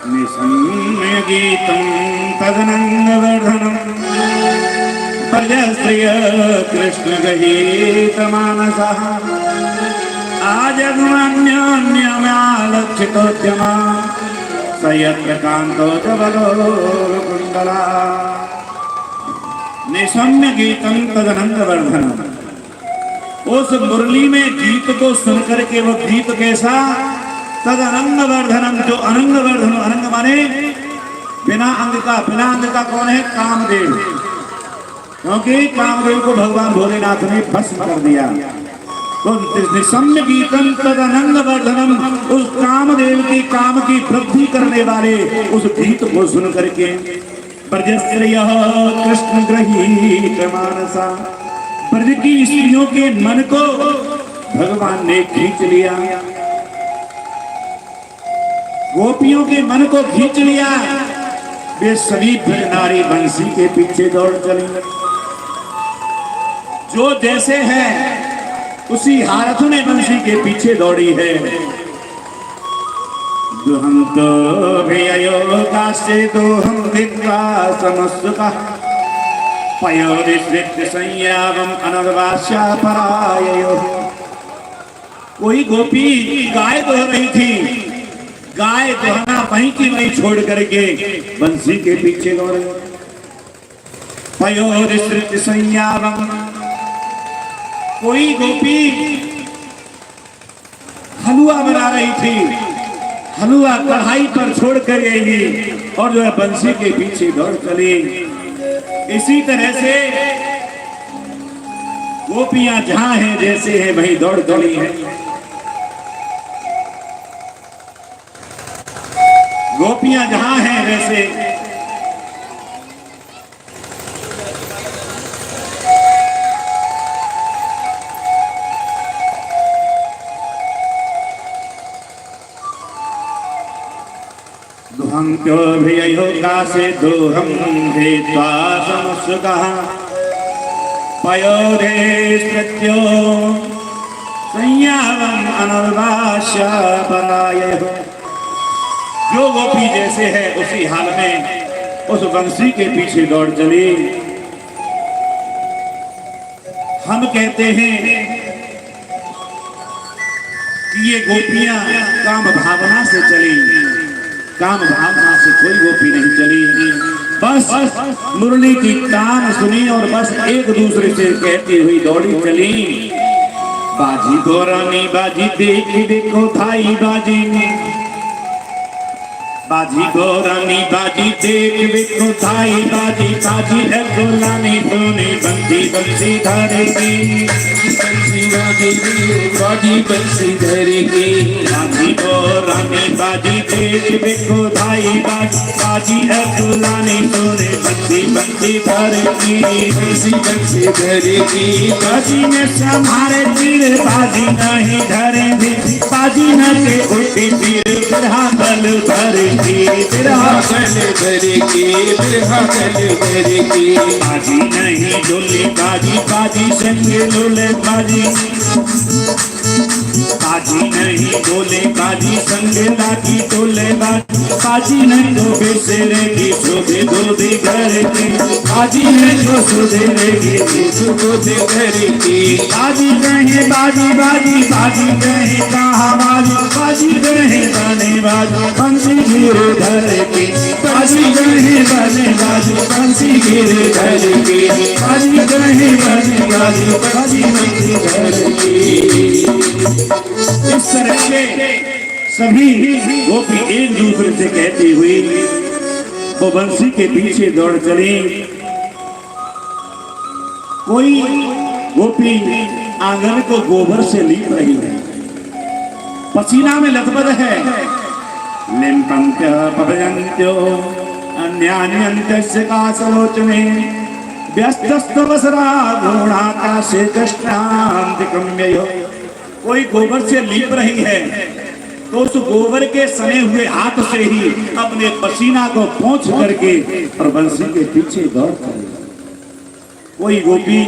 निशम्य गीतं तदनन्दवर्धनम् भजश्रिय कृष्ण गीतमानसः आजन्मन्योन्यमालक्षितोद्यमा स यत्र कान्तो जबलोकुण्डला निशम्य गीतं तदनन्दवर्धनम्। उस मुरली में गीत को सुनकर के वो गीत कैसा, तद अनंग वर्धनम, जो अनंग वर्धन, अनंग माने बिना अंग का, बिना अंग का कौन है? कामदेव। क्योंकि कामदेव को भगवान भोलेनाथ ने भस्म कर दिया। तो निशम्य गीतम तद अनंग वर्धनम, उस कामदेव की काम की वृद्धि करने वाले उस गीत को सुन करके ब्रजस्त्रिय कृष्ण गृहीत मानसा, ब्रज की स्त्रियों के मन को भगवान ने खींच लिया, गोपियों के मन को खींच लिया। वे सभी ब्रज नारी बंसी के पीछे दौड़ चली। जो जैसे है उसी हालत में बंसी के पीछे दौड़ी है। दुहम तो भैयोगा से दोहम विद्वा समस्तुका पयोनिश्रित संयावम अनर्वास्या पराययो। कोई गोपी गाय दो रही थी, गाय दोहना वहीं की वहीं छोड़ करके बंसी के पीछे दौड़े। पयोनिश्रित संयावम, कोई गोपी हलवा बना रही थी, हलवा कढ़ाई पर छोड़ कर गई और जो है बंसी के पीछे दौड़ चली। इसी तरह से गोपियां जहां हैं जैसे हैं वहीं दौड़ चली हैं। गोपियां जहां हैं वैसे दुहम क्यों भैयोगा से दोहम भेत्वा समस्तुकः पयोरे सत्यो संयावम अनर्वास्या परायः। जो गोपी जैसे है उसी हाल में उस बंसी के पीछे दौड़ चली। हम कहते हैं कि ये गोपियां काम भावना से चली, काम भावना से कोई गोपी नहीं चली। बस मुरली की तान सुनी और बस एक दूसरे से कहती हुई दौड़ी चली। बाजी गोरानी बाजी देखी देखो थाई बाजी, बाजी गोरानी बाजी देख देखो थाई बाजी, बाजी है गोलानी सोने बंसी बंसी धरेगी, बंसी बाजी बाजी बंसी धरेगी। बाजी गोरानी बाजी देख देखो थाई बाजी, बाजी है गोलानी सोने बंसी बंसी धरेगी, बंसी बंसी धरेगी। बाजी ने संभारे तीर बाजी नहीं धरेगी, बाजी न के उठी तीर बिरहा बल भरेगी, बिरहा बल भरेगी, बिरहा बल भरेगी। बाजी नहीं डोले बाजी, बाजी संग डोले बाजी, बाजी नहीं डोले बाजी संग लागी डोले बाजी, बाजी नहीं तो बेसरेगी शोभे दो दे घर की, बाजी नहीं तो सुधरेगी दो दे घर की। बाजी कहे बाजी बाजी, बाजी कहे कहा बाजी, बाजी कहे बने बाजी बंसी गिरे घर की, बाजी कहे बने बाजी बंसी गिरे घर की, बाजी कहे बने बाजी बाजी बंसी घर की। इस तरह से सभी गोपी एक दूसरे से कहती हुई वो बंसी के पीछे दौड़ चली। कोई गोपी आंगन को गोबर से लीप रही है, पसीना में लथपथ है। लिम्पन्त्य पवयन्त्यो अन्यान्यन्त्यस्य कासलोचने व्यस्तस्तवसरा गुणाकाशे कृष्णान्तिकम्ययो। कोई गोबर से लीप रही है तो उस गोबर के सने हुए हाथ से ही अपने पसीना को पोंछ करके और बंसी के पीछे दौड़ चली। कोई गोपी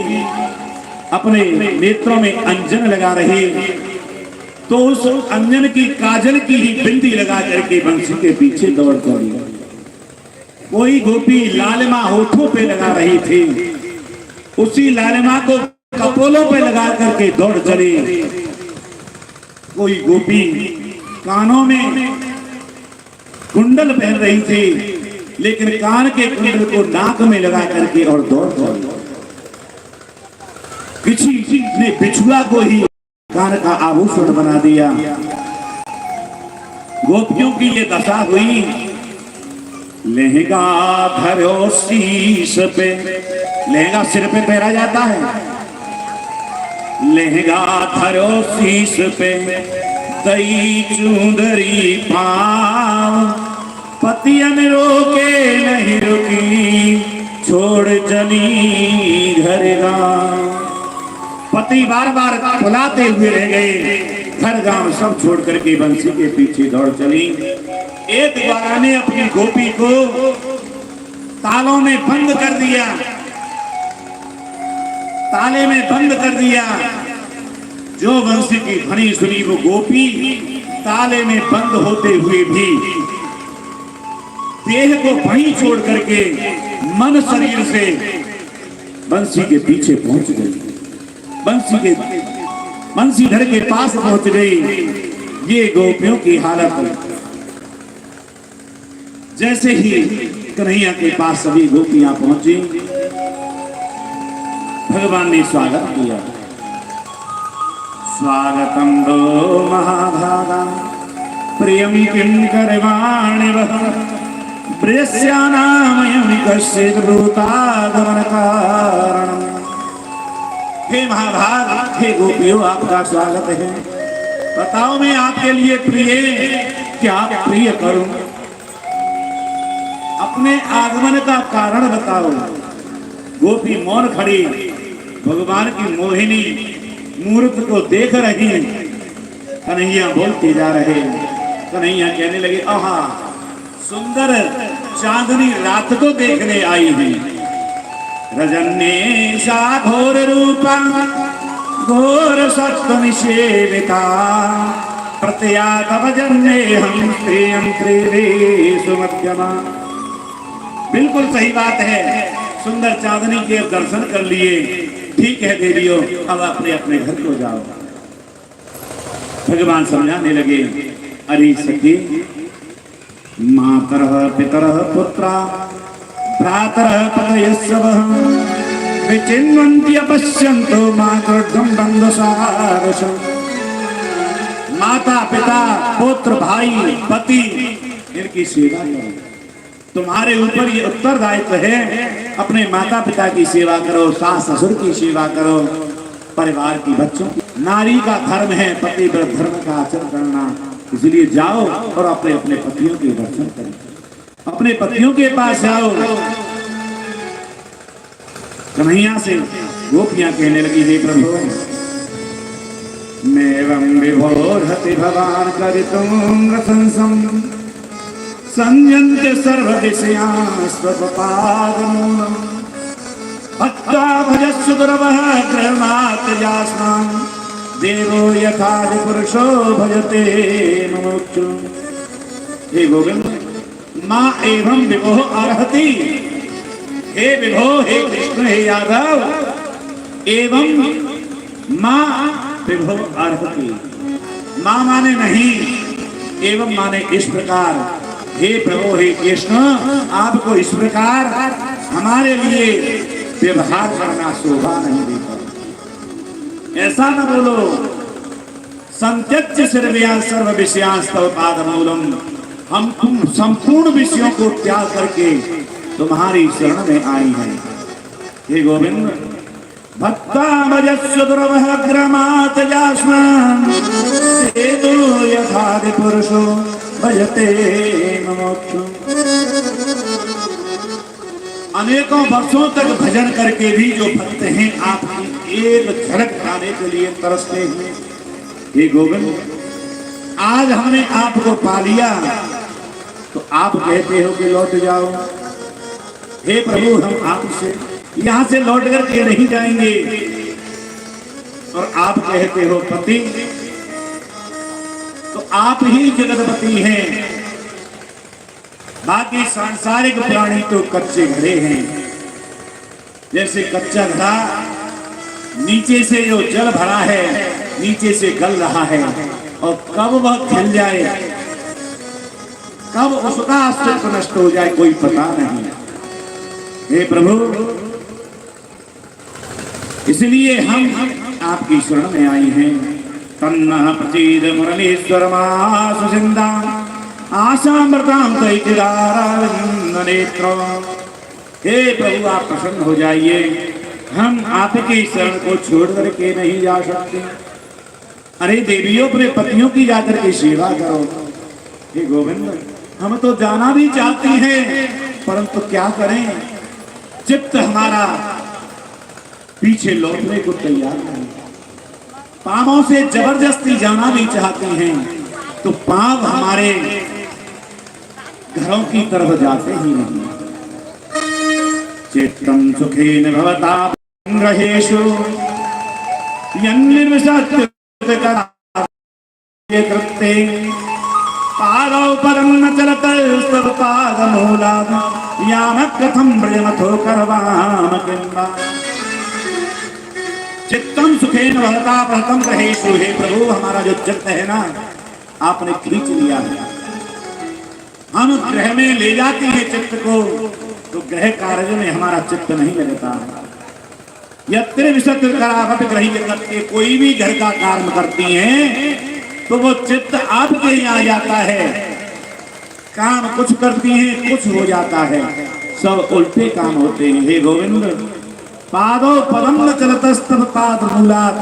अपने नेत्रों में अंजन लगा रही तो उस अंजन की काजल की ही बिंदी लगा करके बंसी के पीछे दौड़ पड़ी। कोई गोपी लालिमा होठों पे लगा रही थी, उसी लालिमा को कपोलों पे लगा करके दौड़ चली। कोई गोपी कानों में कुंडल पहन रही थी, लेकिन कान के कुंडल को नाक में लगा करके और दौड़ चली। किसी ने बिछुआ को ही कान का आभूषण बना दिया। गोपियों की ये दशा हुई। लहंगा धरो शीश पे, लहंगा सिर पे पहना जाता है। लहंगा धरो शीश पे, दई चुंदरी पाँव, पतियन रोके नहीं रुकी, छोड़ चली घर गाँव। पति बार बार बुलाते हुए रह गए, घर गांव सब छोड़ करके बंसी के पीछे दौड़ चली। एक द्वारा ने अपनी गोपी को तालों में बंद कर दिया, ताले में बंद कर दिया। जो बंसी की ध्वनि सुनी वो गोपी ताले में बंद होते हुए भी देह को वहीं छोड़ करके मन शरीर से बंसी के पीछे पहुंच गई। बंसीधर के पास पहुंच गई। ये गोपियों की हालत। जैसे ही कन्हैया के पास सभी गोपियां पहुंची, भगवान ने स्वागत किया। स्वागतम दो महाभागा, प्रियम किम करवाणि वह, प्रेस्यानामयं कश्चित् भूतागमन कारणम्। हे महाभाग, हे गोपियों, आपका स्वागत है। बताओ मैं आपके लिए प्रिय क्या प्रिय करूं? अपने आगमन का कारण बताओ। गोपी मौन खड़ी भगवान की मोहिनी मूर्त को देख रही। कन्हैया बोलते जा रहे। कन्हैया कहने लगे, आहा, सुंदर चांदनी रात को देखने आई है। रजन्येषा घोर रूपा घोर सत्व निषेविता, प्रत्यात भजन्येहं प्रियं त्रिवेषु मध्यमा। बिल्कुल सही बात है। सुंदर चांदनी के दर्शन कर लिए। ठीक है देवियों, अब अपने अपने घर को जाओ। भगवान समझाने लगे, अरे सखी, मातरः पितरः पुत्रा भ्रातरः पतयस्सवः, विचिन्वन्ति अपश्यन्तो मातृगं बन्धुसारसम्। माता पिता पुत्र भाई पति इनकी सेवा करो। तुम्हारे ऊपर ये उत्तरदायित्व है। अपने माता पिता की सेवा करो, सास ससुर की सेवा करो, परिवार की, बच्चों की। नारी का धर्म है पतिव्रत धर्म का आचरण करना। इसलिए जाओ और अपने अपने पतियों के दर्शन करो, अपने पतियों के पास जाओ। कन्हैया से गोपियां कहने लगी, हे प्रभु, मेवं विभोरति भवान करितुं रसंसं, संयन्त्य सर्वविषयास्त्वपादमूलम्, भक्त्वा भजस्सु दुर्वः कृमात् देवो यथा पुरुषो भजते मुमुक्षुम्। हे गोविंद, माँ एवं विभो अर्हति। हे विभो, हे कृष्ण, हे यादव, एवं माँ विभो अर्हति। माँ माने नहीं, एवं माने इस प्रकार। हे प्रभु, हे कृष्ण, आपको इस प्रकार हमारे लिए व्यवहार करना शोभा नहीं देता। ऐसा न बोलो। संत्यज्य सर्वया सर्व विषयांस्तव पादमूलम। हम तुम संपूर्ण विषयों को त्याग करके तुम्हारी शरण में आई हैं। हे गोविंद, भक्ता भजस्व दुर्वः ग्रमात् यास्मान्, तेतो यथादि पुरुषो भजते मुमुक्षुम्। अनेकों वर्षों तक भजन करके भी जो भक्त हैं, आपकी एक झलक खाने के लिए तरसते हैं। हे गोविंद, आज हमने आपको पा लिया तो आप कहते हो कि लौट जाओ। हे प्रभु, हम आपसे यहाँ से लौट करके नहीं जाएंगे। और आप कहते हो पति, तो आप ही जगतपति हैं। बाकी सांसारिक प्राणी तो कच्चे घड़े हैं। जैसे कच्चा घड़ा नीचे से जो जल भरा है नीचे से गल रहा है, और कब वह खिल जाए, कब उसका अस्तित्व नष्ट हो जाए, कोई पता नहीं। हे प्रभु, इसलिए हम आपकी शरण में आई हैं। तन्नः प्रसीद मुरलीश्वर मासु सिंदा आशामृतां नेत्र। हे प्रभु, आप प्रसन्न हो जाइए। हम आपके शरण को छोड़ करके नहीं जा सकते। अरे देवियों, अपने पतियों की जाकर के सेवा करो। हे गोविंद, हम तो जाना भी चाहते हैं, परंतु क्या करें, चित्त हमारा पीछे लौटने को तैयार नहीं। पांवों से जबरदस्ती जाना भी चाहते हैं, तो पांव हमारे घरों की तरफ जाते ही नहीं। चित्तम सुखेन भवता रहेशु यन्निर्विशत्य कृत्ते पादौ पदं न चलतस्तव पादमूलात् यामः कथं व्रजमथो करवाम किंवा। चित्तम सुखेन भवता प्रहतम रहेशु। हे प्रभु, हमारा जो चित्त है ना, आपने खींच लिया है। हम ग्रह में ले जाते हैं चित्त को, तो ग्रह कार्य में हमारा चित्त नहीं लगता। यत्र विशत करावत ग्रही जगत के कोई भी घर का कार्य करती हैं तो वो चित्त आपके यहाँ जाता है। काम कुछ करती हैं, कुछ हो जाता है, सब उल्टे काम होते हैं। हे गोविंद, पादो पदम न चलतस्तव पाद मूलात्।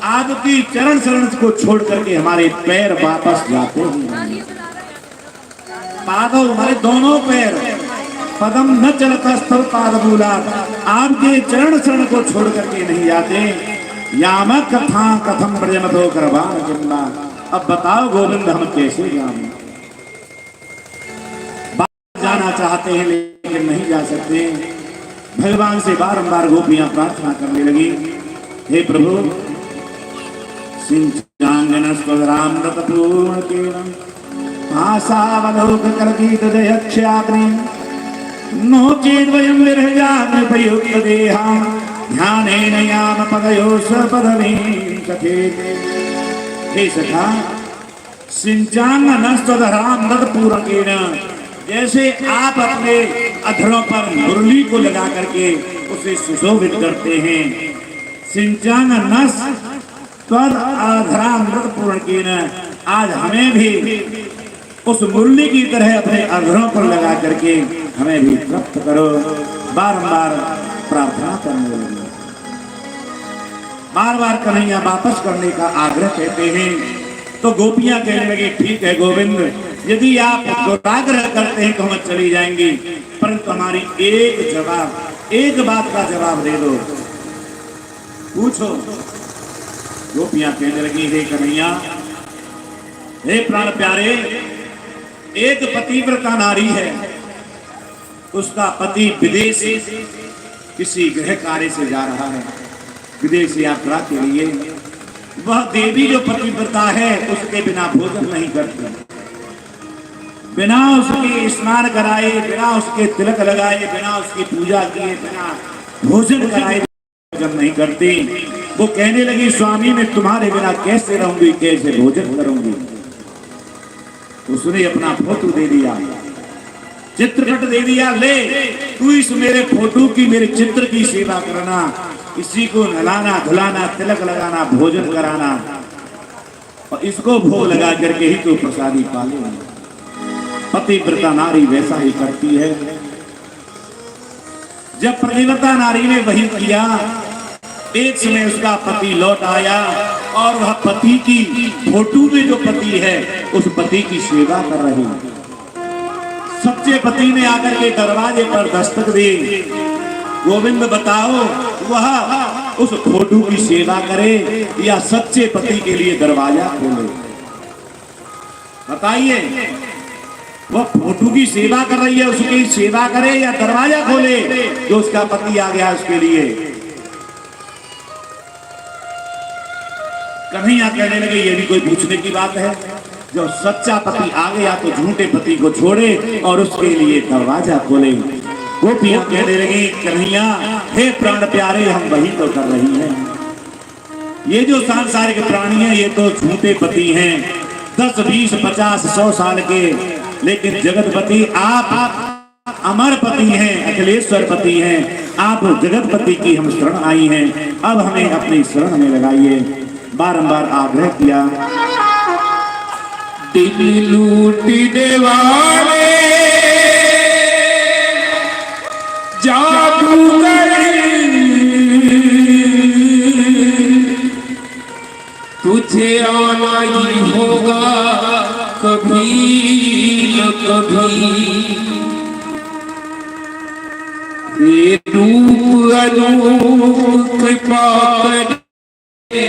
आपकी चरण शरण को छोड़ करके हमारे पैर वापस जाते हैं। पादो हमारे दोनों पैर, पदम न चलतस्तव पाद मूलात्। आपके चरण शरण को छोड़ करके नहीं जाते। यामक कथा कथम व्रजमथो करवाम किंवा। अब बताओ गोविंद, हम कैसे जाएं? जाना चाहते हैं लेकिन नहीं जा सकते। भगवान से बारंबार गोपियां प्रार्थना करने लगी, हे प्रभु, सिंचांगन स्वरामृत पूर्ण केवल आशावलोक कलकीत दयक्षाग्नि नो चेद वयं विरहजाग्निपयुक्त देहा ध्यानेन याम पदयो स्वपदवीं सखेते। हे सखा, सिंचांगन स्वरामृत पूर्ण केवल, जैसे आप अपने अधरों पर मुरली को लगा करके उसे सुशोभित करते हैं, सिंचांग नस त्वद अधरामृत पूर्ण कीन, आज हमें भी उस मुरली की तरह अपने अधरों पर लगा करके हमें भी प्राप्त करो। बारंबार प्रार्थना करने लगे। बार बार कन्हैया वापस करने का आग्रह कहते हैं, तो गोपियां कहने लगी, ठीक है गोविंद, यदि आप दुराग्रह करते हैं तो हम चली जाएंगी, परंतु हमारी एक बात का जवाब दे दो। पूछो। गोपियां कहने लगी, हे कन्हैया, हे प्राण प्यारे, एक पतिव्रता नारी है, उसका पति विदेश किसी गृह कार्य से जा रहा है, विदेश यात्रा के लिए। वह देवी जो पतिव्रता है उसके बिना भोजन नहीं करती, बिना उसके स्नान कराए, बिना उसके तिलक लगाए, बिना उसकी पूजा किए, बिना भोजन कराए भोजन नहीं करती। वो कहने लगी, स्वामी मैं तुम्हारे बिना कैसे रहूंगी, कैसे भोजन करूंगी। उसने अपना फोटो दे दिया, चित्रपट दे दिया, ले तू इस मेरे फोटो की, मेरे चित्र की सेवा करना, इसी को नहलाना धुलाना, तिलक लगाना, भोजन कराना, और इसको भोग लगा करके ही तो प्रसादी पालेगा। पतिव्रता नारी वैसा ही करती है। जब पतिव्रता नारी ने वही किया, एक समय उसका पति लौट आया और वह पति की फोटो में जो पति है उस पति की सेवा कर रही। सच्चे पति ने आकर के दरवाजे पर दस्तक दी। गोविंद बताओ, वह उस फोटो की सेवा करे या सच्चे पति के लिए दरवाजा खोले? बताइए, वो फोटो की सेवा कर रही है, उसकी सेवा करे या दरवाजा खोले जो उसका पति आ गया उसके लिए? कन्हैया कहने लगे, ये भी कोई पूछने की बात है? जो सच्चा पति आ गया तो झूठे पति को छोड़े और उसके लिए दरवाजा खोले। वो पिया कहने लगी, कन्हैया हे प्राण प्यारे, हम वही तो कर रही हैं। ये जो सांसारिक प्राणी हैं ये तो झूठे पति हैं, 10, 20, 50, 100 साल के, लेकिन जगतपति आप अमर पति हैं, अखिलेश्वर पति हैं, आप जगतपति की हम शरण आई हैं, अब हमें अपनी शरण में लगाइए। बारंबार आग्रह किया। दिल लूटने वाले जादूगर तुझे आना ही होगा कभी न कभी। ये रूप अनूप कृपा करे,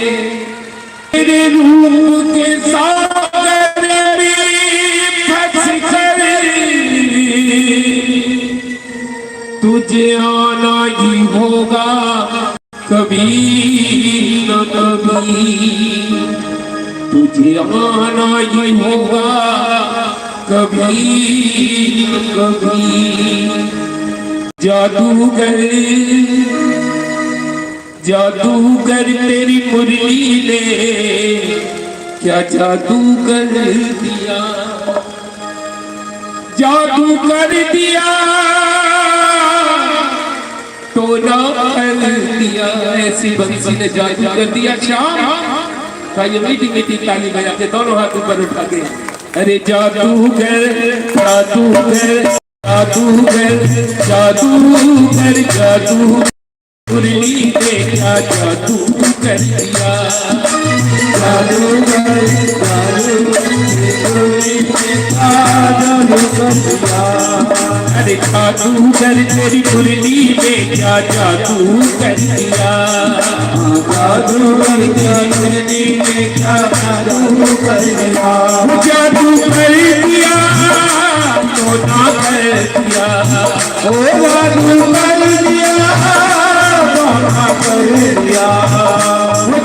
तेरे रूप के सागर में फंस कर तुझे आना ही होगा कभी न कभी। तुझे आना ही होगा कभी न कभी। जादूगर जादूगर तेरी मुरली ने क्या जादू कर दिया, जादू कर दिया टोना कर दिया। ऐसी बंसी ने जादू कर दिया। शाम ये मीठी मीठी ताली बजाते दोनों हाथ ऊपर उठा के, अरे जादूगर जादूगर जादूगर जादूगर जादू मुरली ने क्या जादू कर दिया। जादूगर जादूगर मुरली ने क्या जादू कर दिया। अरे जादूगर तेरी मुरली ने क्या जादू कर दिया। जादूगर तेरी मुरली ने क्या जादू कर दिया। जादू कर दिया तो ना कर दिया, ओ जादू कर दिया कर दिया।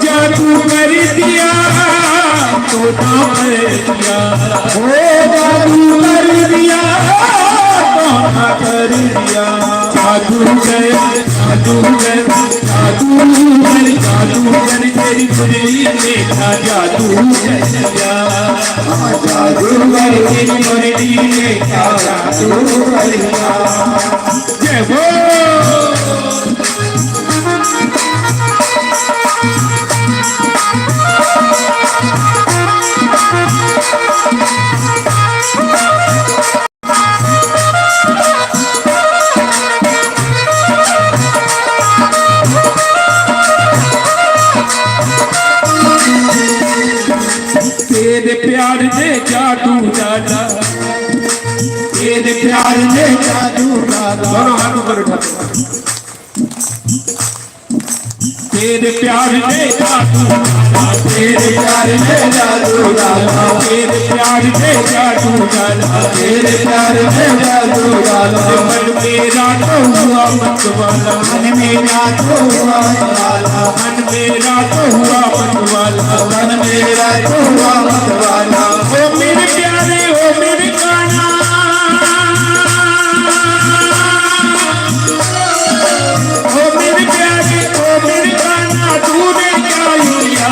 जादू कर दिया तो ना कर दिया, ओ जादू कर दिया तो ना कर दिया। जादूगर जादूगर जादूगर जादूगर तेरी मुरली ने क्या जादू कर दिया। जादूगर तेरी मुरली ने क्या जादू कर दिया। जय हो। तेरे प्यार ने जादू डाला, तेरे प्यार ने जादू डाला। दोनों हाथ ऊपर उठा। तेरे प्यार ने जादू डाला, तेरे प्यार ने जादू डाला, तेरे प्यार ने जादू डाला, तेरे प्यार ने जादू डाला। मन मेरा तो हुआ मत वाला, मन मेरा तो हुआ मत वाला, मन मेरा तो हुआ मत वाला, मन मेरा तो हुआ मत वाला। ओ मेरे प्यारे ओ मेरे काना, ओ मेरे प्यारे ओ मेरे काना, तूने क्या लिया।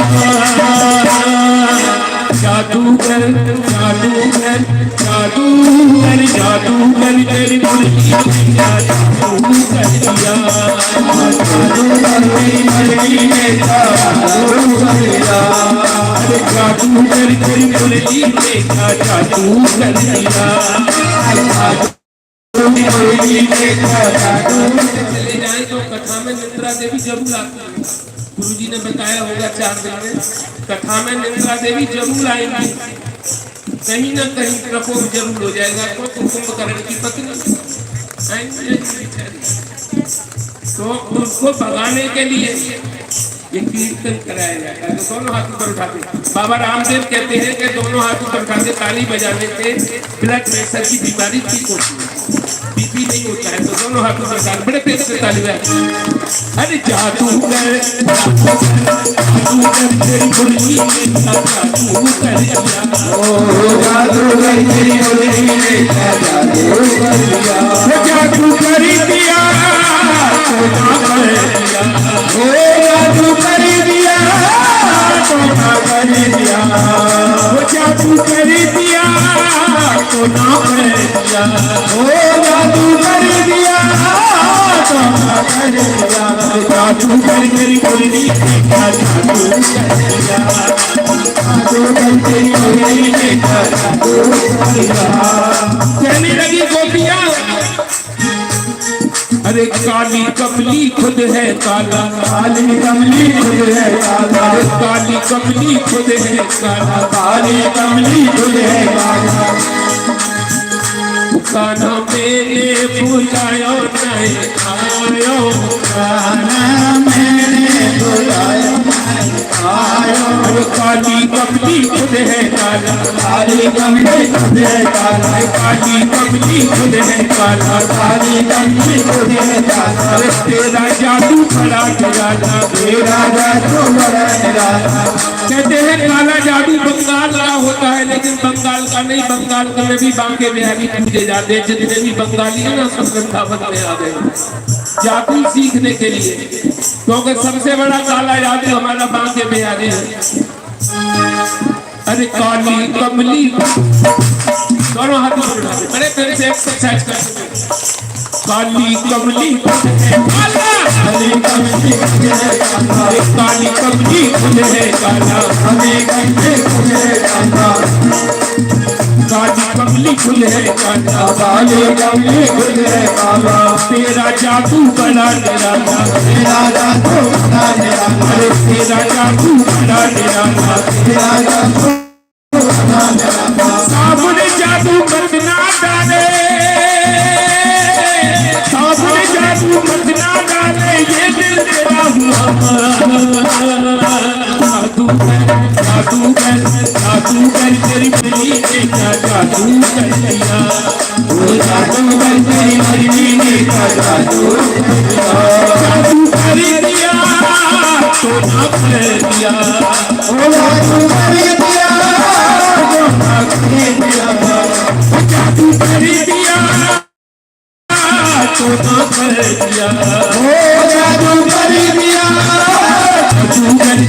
जादूगर जादूगर जादूगर जादूगर तेरी मुरली ने क्या जादू कर दिया। जादूगर तेरी मुरली ने क्या जादू कर दिया। अरे जादूगर तेरी मुरली ने क्या जादू कर दिया। मुरली ने क्या जादू। चले जाए तो कथा में निद्रा देवी जरूर आती है। गुरुजी ने बताया होगा 4 दिन में कथा में निद्रा देवी जरूर आएंगी। कहीं ना कहीं प्रकोप जरूर हो जाएगा। तो कुंभकर्ण की पत्नी तो उसको भगाने के लिए ये कीर्तन कराया जाता है। तो दोनों हाथ ऊपर उठाते। बाबा रामदेव कहते हैं कि दोनों हाथ ऊपर उठाते ताली बजाने से ब्लड प्रेशर की बीमारी ठीक होती है। बीपी नहीं होता है तो दोनों हाथों से डाल, बड़े प्रेम से ताली बजाओ। अरे जादूगर तेरी कुर्सी जादूगर तेरी कुर्सी जादू कर दिया तो ना कर दिया, ओ जादू कर दिया तो ना कर दिया, ओ जादू कर दिया तो ना कर दिया, ओ जादू कर दिया तो ना कर दिया, जादू कर तेरी कुर्सी जादू कर दिया, जादू कर तेरी कुर्सी जादू कर दिया। कहने लगी गोपियां अरे काली कमली खुद है काला, काली कमली खुद है काला, काली कमली खुद है काला, काली कमली खुद है काला। काना मैंने बुलाया नहीं आयो, काना मैंने बुलाया नहीं आयो, अरे काली कमली खुद है काला, काली कमली खुद है काला, काली कमली खुद है काला, काली कमली खुद है काला। अरे तेरा जादू बड़ा निराला, तेरा जादू बड़ा निराला। कहते हैं काला जादू बंगाल का होता है, लेकिन बंगाल का नहीं, बंगाल का में भी बांके बिहारी पूजे जाते हैं। जितने भी बंगाली है ना सब वृंदावन में आ गए जादू सीखने के लिए, क्योंकि सबसे बड़ा काला जादू हमारा बांके बिहारी है। अरे काली कमली दोनों हाथों से उठा दे, बड़े प्यारे से एक्सरसाइज कर। काली कमली काला, काली कमली काली कमली खुद है काला, काली कमली खुद है काला, काली कमली खुद है काला, काली कमली खुद है काला। तेरा जादू बड़ा निराला, तेरा जादू बड़ा निराला, अरे तेरा जादू बड़ा निराला, तेरा जादू बड़ा निराला। सामने जादू मत ना डाले, सामने जादू मत ना डाले, ये दिल तेरा हुआ जादू कर जादू कर तेरी मर्जी ने क्या जादू कर दिया, वो जादू कर तेरी मर्जी ने क्या जादू कर दिया, जादू कर दिया तो ना कर दिया, वो जादू कर दिया तो ना कर दिया, जादू कर दिया तो ना कर दिया, वो जादू कर दिया जादू कर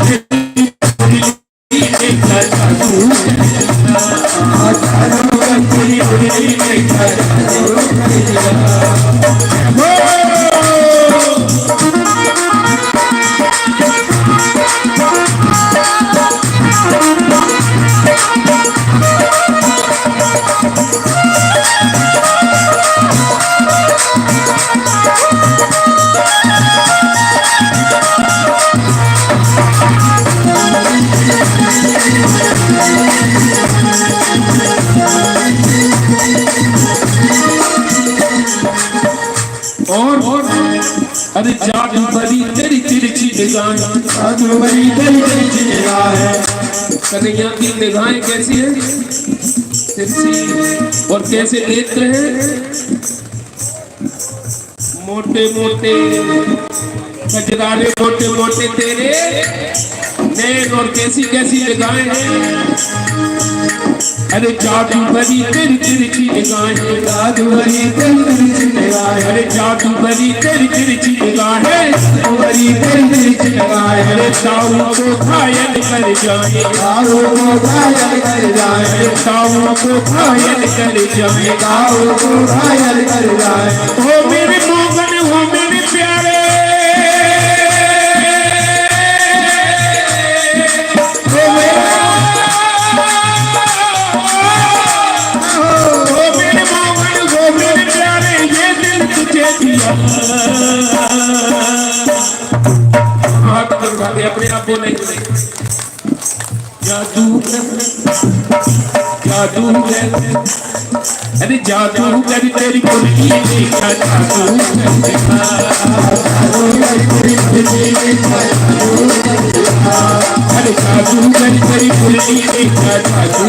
अरे जादू बड़ी तेरी तिरछी निगाह, जादू बड़ी तेरी तिरछी निगाह है। कन्हैया की निगाहें कैसी है, तिरछी, और कैसे नेत्र हैं, मोटे मोटे कजरारे, मोटे मोटे तेरे नैन, और कैसी कैसी निगाहें हैं। अरे जादू भरी तेरी तिरछी निगाहें, जादू भरी तेरी तिरछी निगाहें, अरे जादू भरी तेरी तिरछी निगाहें, भरी तेरी तिरछी निगाहें। अरे ताऊ को घायल कर जाए, ताऊ को घायल कर जाए, अरे ताऊ को घायल कर जाए, ताऊ को घायल कर जाए। ओ मेरे मोहन हो मेरे प्यारे, अपने आप बोले जादू जादू अरे जादू कर तेरी कुर्सी देखा, जादू अरे जादू कर तेरी कुर्सी देखा, जादू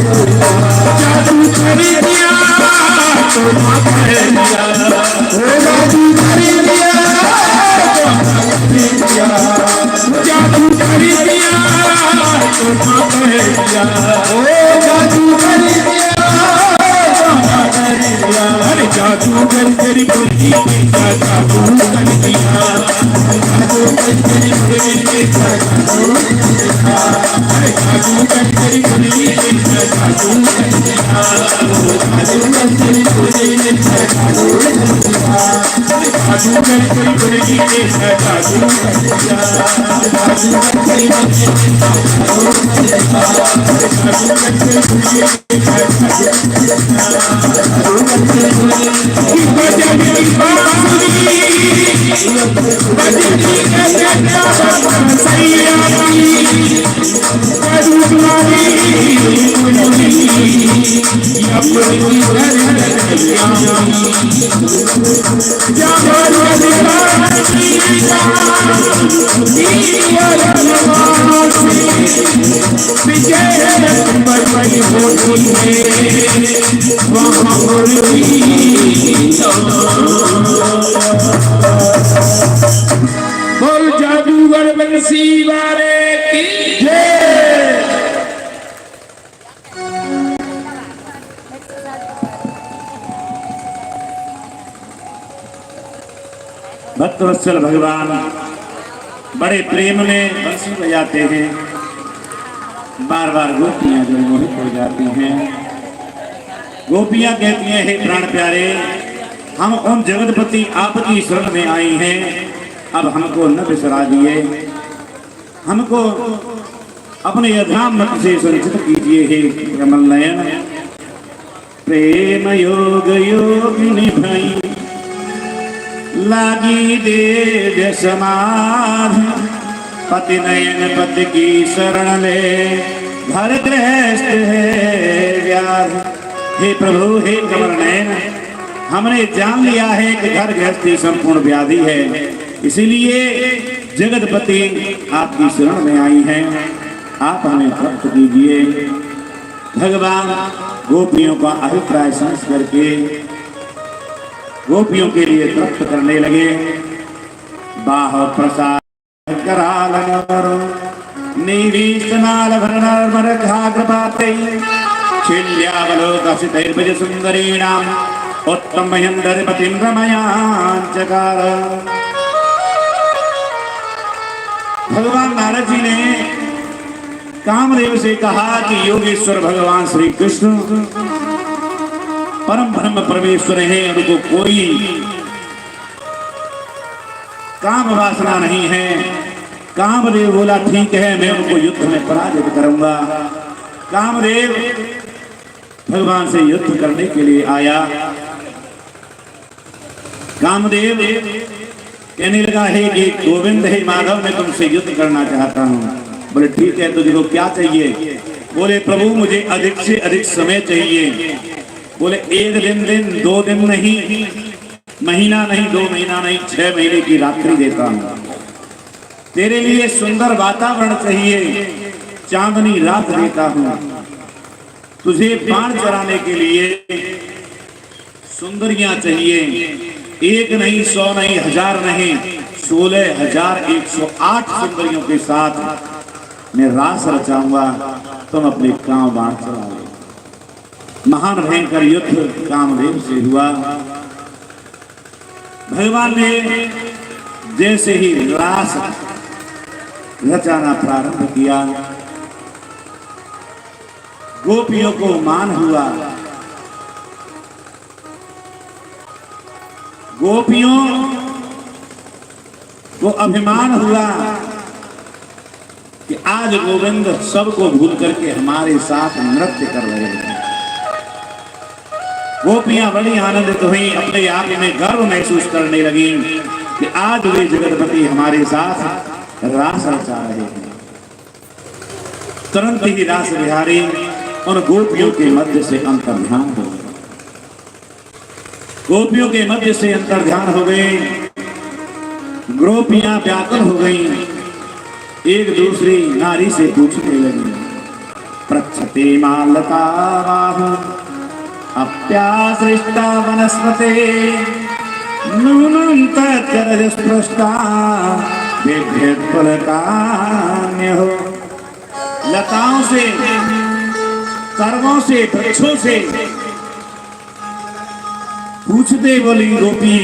जादू कर दिया तो ना कह दिया, जादू कर दिया तो ना कह दिया, जादू कर दिया तो ना कह दिया, जादू कर दिया तो ना कह दिया। अरे जादू कर तेरी बुद्धि का जादू कर दिया, जादू कर तेरी बुद्धि का जादू कर दिया, अरे जादू कर तेरी बुद्धि का जादू कर दिया, जादू कर तेरी बुद्धि का जादू कर दिया, जादू कर तेरी बुद्धि का जादू कर दिया, जादू कर तेरी बुद्धि का जादू कर दिया, जादू कर तेरी बुद्धि का जादू कर दिया, जादू कर तेरी बुद्धि बजनी बांसुरी बजनी गगना सैया करुणारी मुनि अपनी दरदिया जबर दिवानी विजय बरबरी होती है वहाँ बोल जादूगर बंसी वाले की जय। भक्तवत्सल भगवान बड़े प्रेम में बंसी बजाते हैं, बार बार गोपियां जो मोहित हो जाती हैं। गोपियां कहती हैं, हे प्राण प्यारे, हम उन जगतपति आपकी शरण में आई हैं, अब हमको न बिसरा दिए, हमको अपने अधाम मत से संचित कीजिए हे कमल नयन। प्रेम योग योगिनी भई लागी देव समाधि, पति नयन पति की शरण ले घर गृहस्थ है व्याधि। हे प्रभु हे कमल नयन, हमने जान लिया है कि घर गृहस्थी संपूर्ण व्याधि है, इसीलिए जगतपति आपकी शरण में आई हैं, आप हमें प्राप्त कीजिए। भगवान गोपियों का अभिप्राय समझ करके गोपियों के लिए तृप्त करने लगे। बाह प्रसाद कराल नीवीष्टनाल भरनर्मर घाग्रपाते शिल्यावलोकसितैर्भज सुंदरीणाम उत्तम महेंद्रपतिं रमयाञ्चकार। भगवान नारद जी ने कामदेव से कहा कि योगेश्वर भगवान श्री कृष्ण परम ब्रह्म परमेश्वर हैं, उनको कोई काम वासना नहीं है। कामदेव बोला ठीक है, मैं उनको युद्ध में पराजित करूंगा। कामदेव भगवान से युद्ध करने के लिए आया। कामदेव कहने लगा, हे गोविंद हे माधव, मैं तुमसे युद्ध करना चाहता हूँ। बोले ठीक है, तुझको क्या चाहिए? बोले प्रभु मुझे अधिक से अधिक समय चाहिए। बोले एक दिन 2 दिन नहीं, महीना नहीं, 2 महीना नहीं, 6 महीने की रात्रि देता हूँ। तेरे लिए सुंदर वातावरण चाहिए, चांदनी रात देता हूँ। तुझे बाण चराने के लिए सुंदरियां चाहिए, 1 नहीं, 100 नहीं, 1000 नहीं, 16,108 सुंदरियों के साथ मैं रास रचाऊंगा, तुम अपने काम बाण चला लो। महान भयंकर युद्ध कामदेव से हुआ। भगवान ने जैसे ही रास रचाना प्रारंभ किया, गोपियों को मान हुआ। गोपियों को अभिमान हुआ कि आज गोविंद सबको भूल करके हमारे साथ नृत्य कर रहे हैं। गोपियां बड़ी आनंदित हुई, अपने आप में गर्व महसूस करने लगी कि आज वे जगतपति हमारे साथ रास रचा रहे हैं। तुरंत ही रास बिहारी उन गोपियों के मध्य से अंतर्ध्यान हो गए। गोपियों के मध्य से अंतर्ध्यान हो गए। गोपियां व्याकुल हो गई, एक दूसरी नारी से पूछने लगी, प्रक्षते मालता अप्यासृष्टा वनस्पते नूनं तच्चरजस्पृष्टा बिभ्यत्फलकान्यो। लताओं से, सर्वों से, वृक्षों से पूछते बोली गोपी,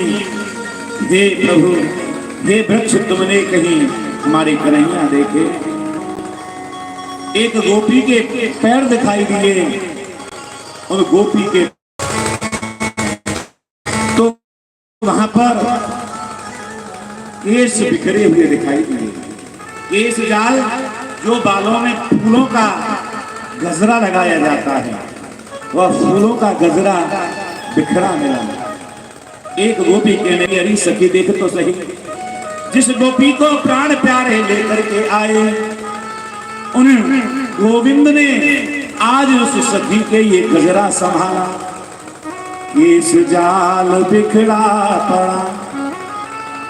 हे प्रभु, हे वृक्ष, तुमने कहीं हमारे कन्हैया देखे? एक गोपी के पैर दिखाई दिए, और गोपी के तो वहां पर केस बिखरे हुए दिखाई दिए। केस जाल, जो बालों में फूलों का गजरा लगाया जाता है, वह फूलों का गजरा बिखरा मिला। एक गोपी कहने लगी, अरे सखी देख तो सही, जिस गोपी को प्राण प्यारे लेकर के आए, उन गोविंद ने आज उस सखी के ये गजरा संभाला। केस जाल बिखरा पड़ा,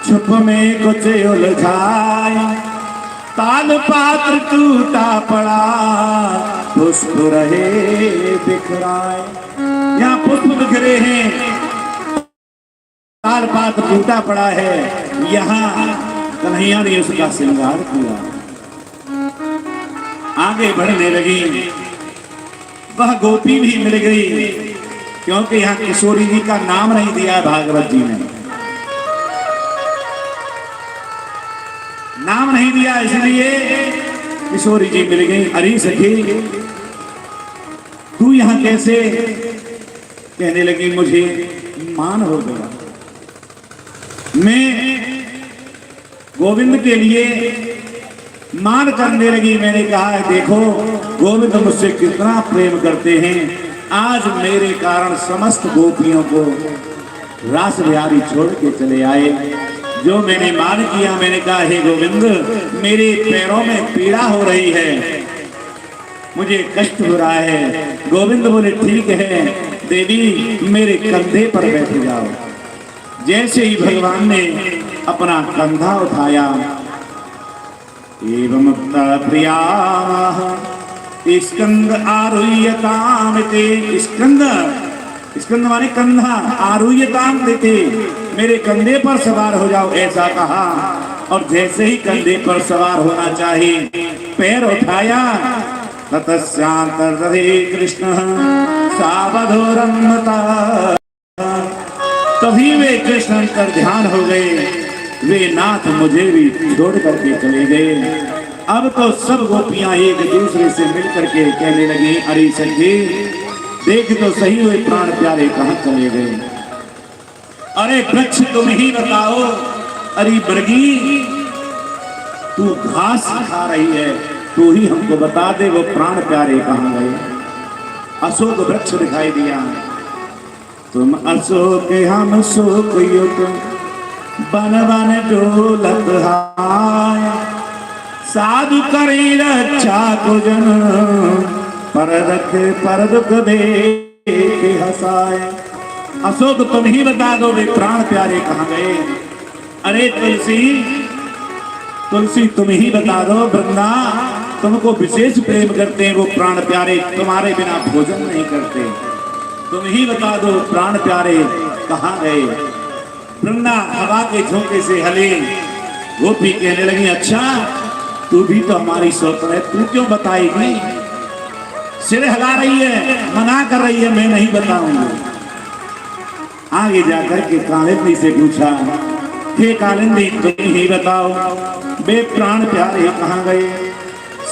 छुप में कुछ उलझाए, ताल पात्र टूटा पड़ा, पुष्प रहे बिखराए। यहाँ पुष्प बिखरे हैं, ताल पात्र टूटा पड़ा है, यहाँ कन्हैया ने उसका श्रृंगार किया। आगे बढ़ने लगी, वह गोपी भी मिल गई, क्योंकि यहाँ किशोरी जी का नाम नहीं दिया भागवत जी ने, नाम नहीं दिया, इसलिए किशोरी जी मिल गई। अरे सखी, तू यहाँ कैसे? कहने लगी, मुझे मान हो गया, मैं गोविंद के लिए मान करने लगी। मैंने कहा, देखो गोविंद मुझसे कितना प्रेम करते हैं, आज मेरे कारण समस्त गोपियों को रास बिहारी छोड़ के चले आए। जो मैंने मान किया, मैंने कहा, हे गोविंद, मेरे पैरों में पीड़ा हो रही है, मुझे कष्ट हो रहा है। गोविंद बोले, ठीक है देवी, मेरे कंधे पर बैठ जाओ। जैसे ही भगवान ने अपना कंधा उठाया, एवं प्रिया स्कंद आरुह्यताम ते, स्कंद, स्कंद माने कंधा, आरुह्यताम देते, मेरे कंधे पर सवार हो जाओ, ऐसा कहा। और जैसे ही कंधे पर सवार होना चाहिए, पैर उठाया, ततस्यांतर्दधे कृष्ण सावधोरन्मता, तभी वे कृष्ण अंतर ध्यान हो गए। वे नाथ मुझे भी छोड़ करके चले गए। अब तो सब गोपियां एक दूसरे से मिल करके कहने लगी, अरे सखी देख तो सही, वे प्राण प्यारे कहाँ चले गए? अरे वृक्ष तुम ही बताओ, अरे बरगी तू घास खा रही है, तू ही हमको बता दे वो प्राण प्यारे कहाँ गए? अशोक वृक्ष दिखाई दिया, तुम अशोक हम शोक युक्त, बन बन डोलत हाय, साधु करे रक्षा को जन, पर रख पर दुख दे हसाए। अशोक तुम ही बता दो वे प्राण प्यारे कहाँ गए? अरे तुलसी, तुलसी तुम ही बता दो, वृंदा तुमको विशेष प्रेम करते हैं, वो प्राण प्यारे तुम्हारे बिना भोजन नहीं करते, तुम ही बता दो प्राण प्यारे कहाँ गए? वृंदा हवा के झोंके से हले। गोपी कहने लगी, अच्छा तू भी तो हमारी सौतन है, तू क्यों बताएगी? सिर हिला रही है, मना कर रही है, मैं नहीं बताऊंगी। आगे जाकर के कालिंदी से पूछा, हे कालिंदी तुम ही बताओ वे प्राण प्यारे कहाँ गए?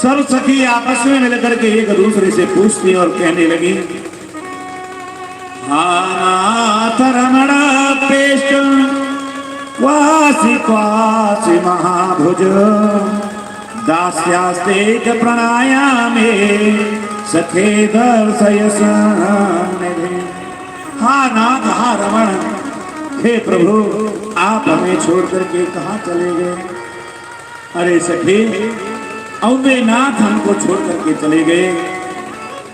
सब सखी आपस में मिलकर के एक दूसरे से पूछती और कहने लगी, नाथ रमण पेश क्वासी क्वासी महाभुज, दास्यास्ते च प्रणायामे सखे दर्शयस। हा नाथ, हा रमण, हे प्रभु आप हमें छोड़ करके कहाँ चले गए? अरे सखी, अब वे नाथ हमको छोड़ करके चले गए,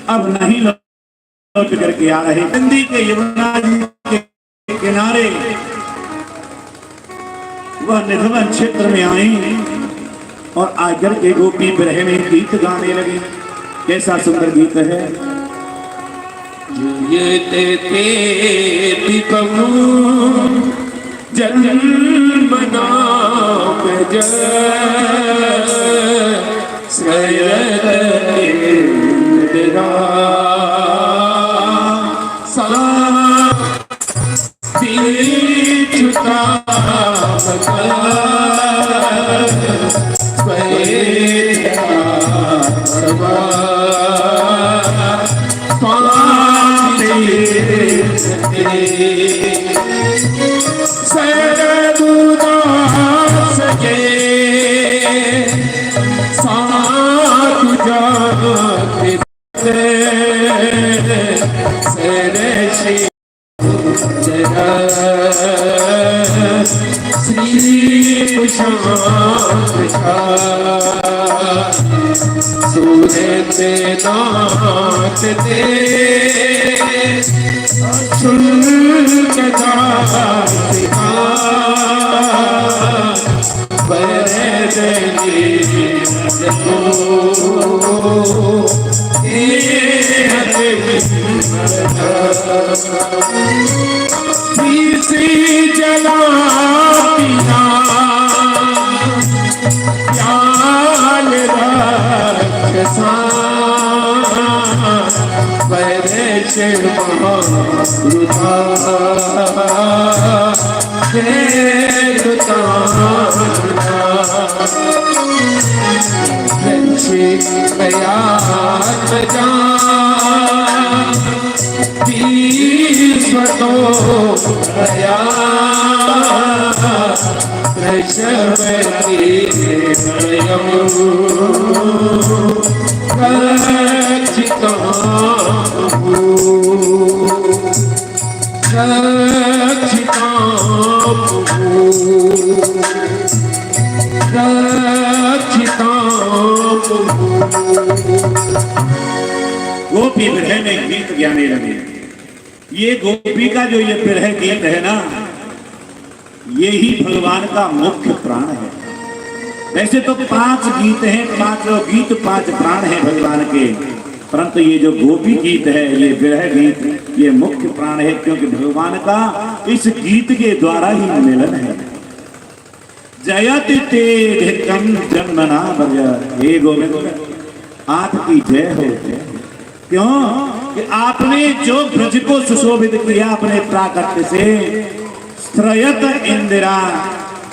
अब नहीं लौट करके आ रहे। नदी के यमुना जी के किनारे वह निधवन क्षेत्र में आई और आकर के गोपी विरह में गीत गाने लगी। कैसा सुंदर गीत है। ये ते दीपमु जन्म नाम जय श्रयत इंदिरा सा दीक्षुता सरदुदास के साधु जाते सरे श्री श्री सूरते नाथ दे शुल्क दासिका बरदली किसी जला पिना याल रक्षसा परश महारुता स्वतो गया प्रशवती रक्षिता गोपी विरह में गीत गाने लगे। ये गोपी का जो ये विरह गीत है ना, ये ही भगवान का मुख्य प्राण है। वैसे तो 5 गीत हैं, 5 गीत 5 प्राण हैं भगवान के, परंतु ये जो गोपी गीत है, ये विरह गीत, ये मुख्य प्राण है, क्योंकि भगवान का इस गीत के द्वारा ही मिलन है। जयति तेधिकम जन्मना भज, हे गोविंद आपकी जय हो। क्यों कि आपने जो ब्रज को सुशोभित किया अपने प्राकट्य से, स्त्रयत इंदिरा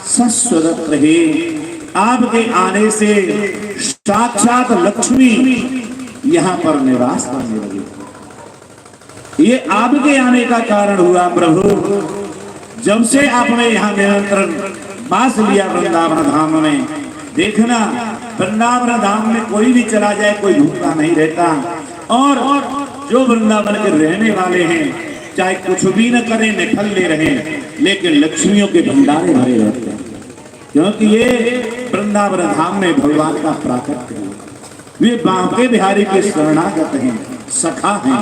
सस्वरत रहे, आपके आने से साक्षात लक्ष्मी यहाँ पर निवास करने लगी। ये आपके आने का कारण हुआ प्रभु। जब से आपने यहाँ निरंतर वास लिया वृंदावन धाम में, देखना वृंदावन धाम में कोई भी चला जाए कोई भूखा नहीं रहता, और जो वृंदावन के रहने वाले हैं चाहे कुछ भी न करें, निठल्ले रहें, लेकिन लक्ष्मियों के भंडारे भरे रहते हैं, क्योंकि ये वृंदावन धाम में भगवान का प्राकट्य है। वे बांके बिहारी के शरणागत हैं, सखा हैं।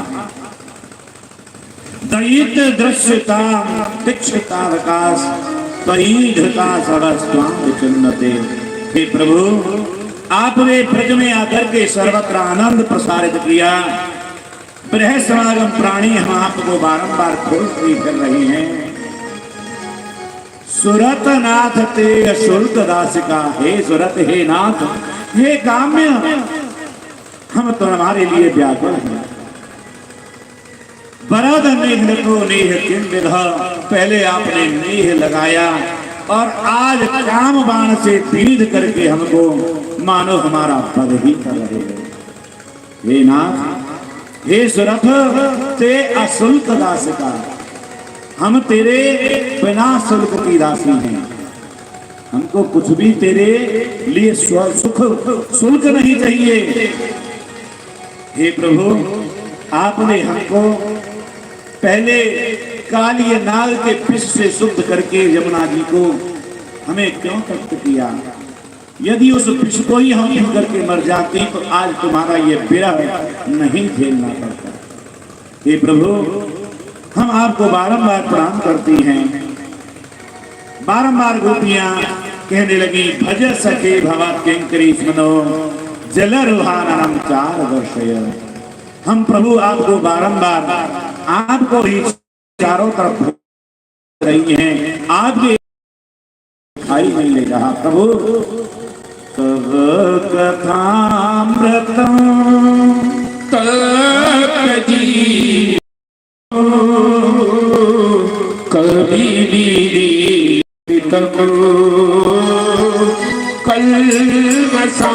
दयित दृश्यता तीक्षता विकास परिधृता सरस्वांग चिन्नते। हे प्रभु, आपने ब्रज में आकर के सर्वत्र आनंद प्रसारित किया। ब्रह समागम प्राणी हम आपको बारंबार खोज कर रही हैं। सुरत नाथ ते शुल्क दासिका, हे सुरत, हे नाथ, हे काम्य, हम तुम्हारे लिए व्याकुल हैं। बरद मेघ को नेह किम विधा, पहले आपने नेह लगाया और आज काम बाण से पीड़ करके हमको मानो हमारा पद ही कर रहे हैं। हे नाथ, हे सुरथ, ते अशुल्क दासिका, हम तेरे बिना शुल्क की दासी हैं। हमको कुछ भी तेरे लिए सुख शुल्क नहीं चाहिए। हे प्रभु, आपने हमको पहले काली नाग के विष से शुद्ध करके यमुना जी को हमें क्यों तप्त किया? यदि उस विष को ही हम पी करके मर जाते तो आज तुम्हारा ये विरह नहीं झेलना पड़ता। हे प्रभु, हम आपको बारंबार प्रणाम करती हैं। बारंबार गोपियां कहने लगी, भज सके भवा किंकरी स्मनो जलरुहानम चार वर्षय। हम प्रभु आपको बारंबार आपको ही चारों तरफ रही हैं, आपके दिखाई नहीं ले रहा प्रभु। तब कथामृतम कजी कभी तक कलवसा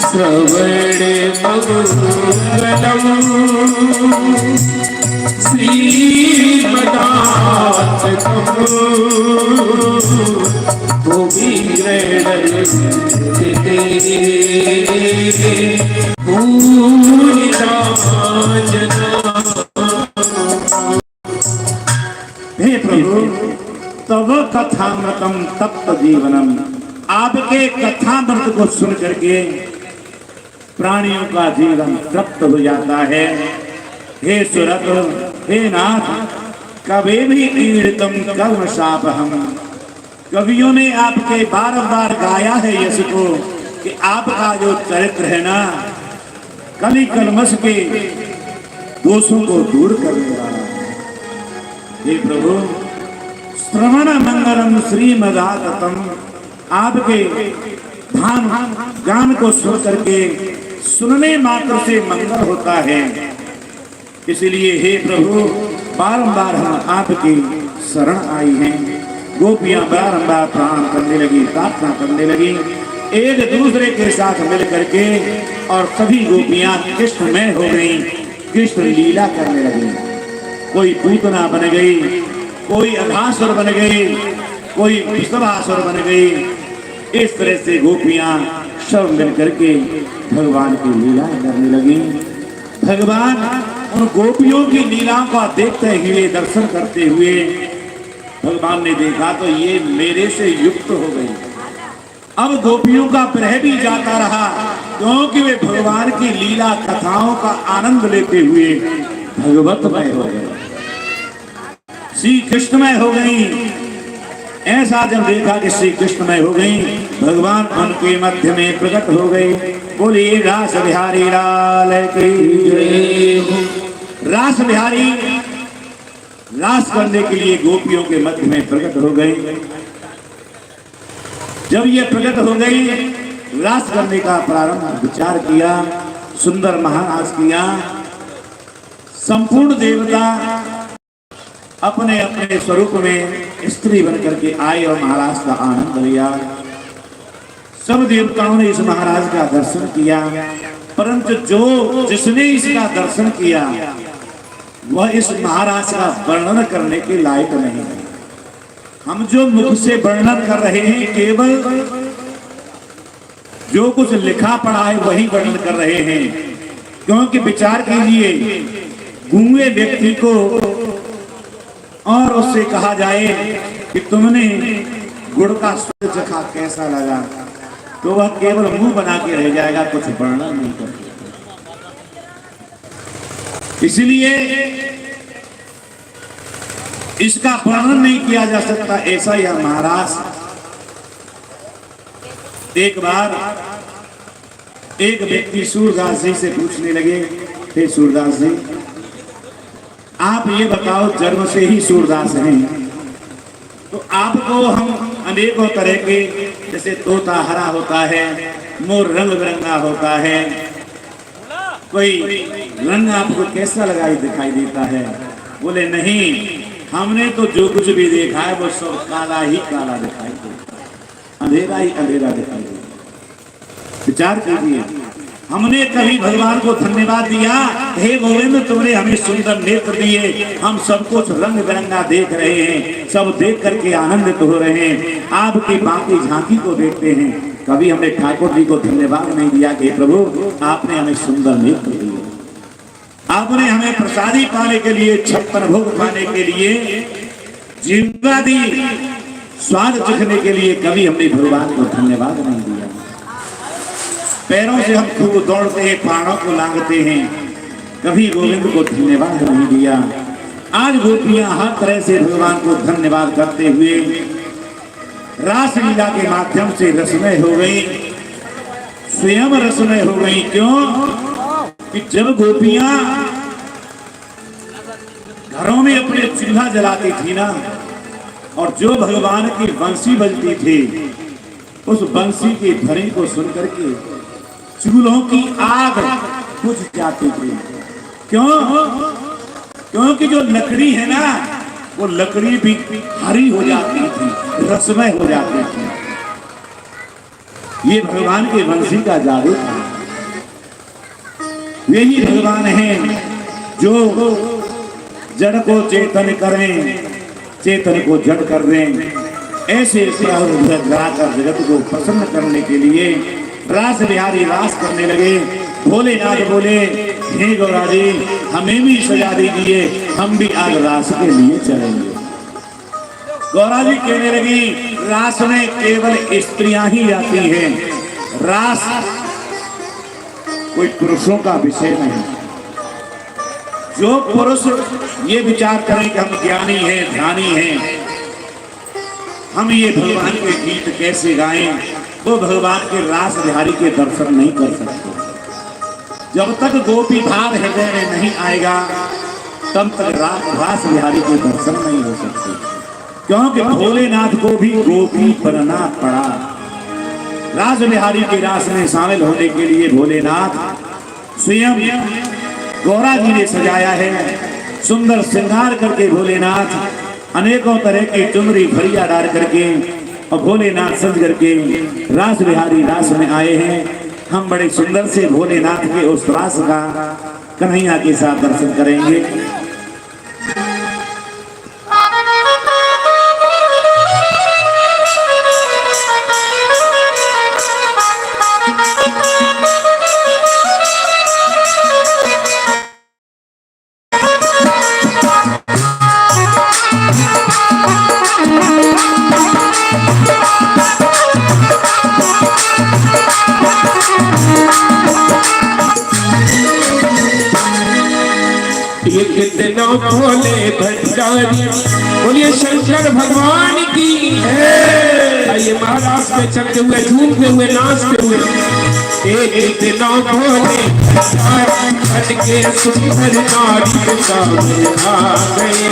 श्रवण मंगलम श्रीमदातकम भूमि हे प्रभु, तब कथामृतम तप्त जीवनम। आपके कथामृत को सुन करके प्राणियों का जीवन तृप्त हो जाता है। हे सुरत, हे नाथ, कभी भी ईड़ितम कर्म शापहम। कवियों ने आपके बार बार गाया है यश को कि आपका जो चरित्र है ना, कली कलमश के दोषों को दूर करने वाला। हे प्रभु, श्रवण मंगलम श्रीमदातम। आपके धाम गान को सुन करके सुनने मात्र से मंगल होता है। इसलिए हे प्रभु, बारंबार हम आपकी शरण आई हैं। गोपियां बारंबार प्राण करने लगी, प्रार्थना करने लगी एक दूसरे के साथ मिल करके, और सभी गोपियां कृष्णमय हो गई, कृष्ण लीला करने लगी। कोई पूतना बन गई, कोई अघासुर बन गई, कोई वृषभासुर बन गई। इस तरह से गोपियां सब मिल करके भगवान की लीला करने लगी। भगवान उन गोपियों की लीलाओं को देखते हुए, दर्शन करते हुए भगवान ने देखा तो ये मेरे से युक्त हो गई। अब गोपियों का प्रह भी जाता रहा, क्योंकि वे भगवान की लीला कथाओं का आनंद लेते हुए भगवतमय हो गए, श्री कृष्णमय हो गई। ऐसा जब देखा कि श्री कृष्णमय हो गई, भगवान उनके मध्य में प्रकट हो गए। बोलिए रास बिहारी लाल की जय। रास बिहारी रास करने के लिए गोपियों के मध्य में प्रकट हो गए। जब ये प्रकट हो गई, रास करने का प्रारंभ विचार किया, सुंदर महाराज किया। संपूर्ण देवता अपने अपने स्वरूप में स्त्री बनकर के आए और महाराज का आनंद लिया। सब देवताओं ने इस महाराज का दर्शन किया, परंतु जिसने इसका दर्शन किया वह इस महाराज का वर्णन करने के लायक नहीं है। हम जो मुख से वर्णन कर रहे हैं, केवल जो कुछ लिखा पढ़ा है वही वर्णन कर रहे हैं। क्योंकि विचार कीजिए, गूंगे व्यक्ति को और उससे कहा जाए कि तुमने गुड़ का स्वाद चखा कैसा लगा, तो वह केवल मुंह बना के रह जाएगा, कुछ वर्णन नहीं कर। इसलिए इसका वर्णन नहीं किया जा सकता। ऐसा यह महाराज। एक बार एक व्यक्ति सूरदास जी से पूछने लगे, हे सूरदास जी, आप ये बताओ, जन्म से ही सूरदास हैं, तो आपको हम अनेकों तरह के, जैसे तोता हरा होता है, मोर रंग बिरंगा होता है, कोई रंग आपको कैसा लगा दिखाई देता है? बोले नहीं, हमने तो जो कुछ भी देखा है वो सब काला ही काला दिखाई देता, अंधेरा ही अंधेरा दिखाई देता। विचार कीजिए, हमने कभी भगवान को धन्यवाद दिया, हे गोविंद तुमने हमें सुंदर नेत्र दिए, हम सब कुछ रंग बिरंगा देख रहे हैं, सब देख करके आनंदित हो रहे हैं, आपकी बाकी झांकी को देखते हैं। कभी हमने ठाकुर जी को धन्यवाद नहीं दिया कि प्रभु आपने हमें सुंदर नेत्र दिए, आपने हमें प्रसादी पाने के लिए, 56 भोग पाने के लिए जीवा दी, स्वाद चखने के लिए कभी हमने भगवान को धन्यवाद नहीं दिया। पैरों से हम खूब दौड़ते हैं, पहाड़ों को लांघते हैं, कभी गोविंद को धन्यवाद नहीं दिया। आज गोपियां हर तरह से भगवान को धन्यवाद करते हुए रासलीला के माध्यम से रसमय हो गई, स्वयं रसमय हो गई। क्यों कि जब गोपियां घरों में अपने चूल्हा जलाती थी ना, और जो भगवान की बंसी बजती थी, उस बंसी की ध्वनि को सुनकर के चूल्हों की आग बुझ जाती थी। क्यों? क्योंकि जो लकड़ी है ना, वो लकड़ी भी हरी हो जाती थी, रसमय हो जाती थी। ये भगवान के बंसी का जादू था। यही भगवान है जो जड़ को चेतन करें, चेतन को जड़ कर दें। ऐसे गाकर जगत को प्रसन्न करने के लिए रास बिहारी रास करने लगे। भोलेनाथ बोले, हे गौरा जी, हमें भी सजा दीजिए, हम भी आज रास के लिए चलेंगे। गौरा जी कहने लगी, रास में केवल स्त्रियां ही आती हैं, रास कोई पुरुषों का विषय नहीं। जो पुरुष ये विचार करें कि हम ज्ञानी हैं, ध्यानी हैं, हम ये भगवान के गीत कैसे गाएं, वो भगवान के रास बिहारी के दर्शन नहीं कर सकते। जब तक गोपी भाव हृदय में नहीं आएगा, तब तक रास बिहारी के दर्शन नहीं हो सकते। क्योंकि भोलेनाथ को भी गोपी बनना पड़ा। रास बिहारी के रास में शामिल होने के लिए भोलेनाथ स्वयं गौरा जी ने सजाया है। सुंदर श्रृंगार करके भोलेनाथ अनेकों तरह की चुनरी फरिया डाल करके और भोलेनाथ सज करके रास बिहारी रास में आए हैं। हम बड़े सुंदर से भोलेनाथ के उस रास का कन्हैया के साथ दर्शन करेंगे। कितना भोले भंडारी, बोलिए शंकर भगवान की है। आइए महाराज में चलते हुए, झूमते हुए, नाचते हुए। कितना भोले भंडारी के सुंदर नारी वृंदावन आ गए,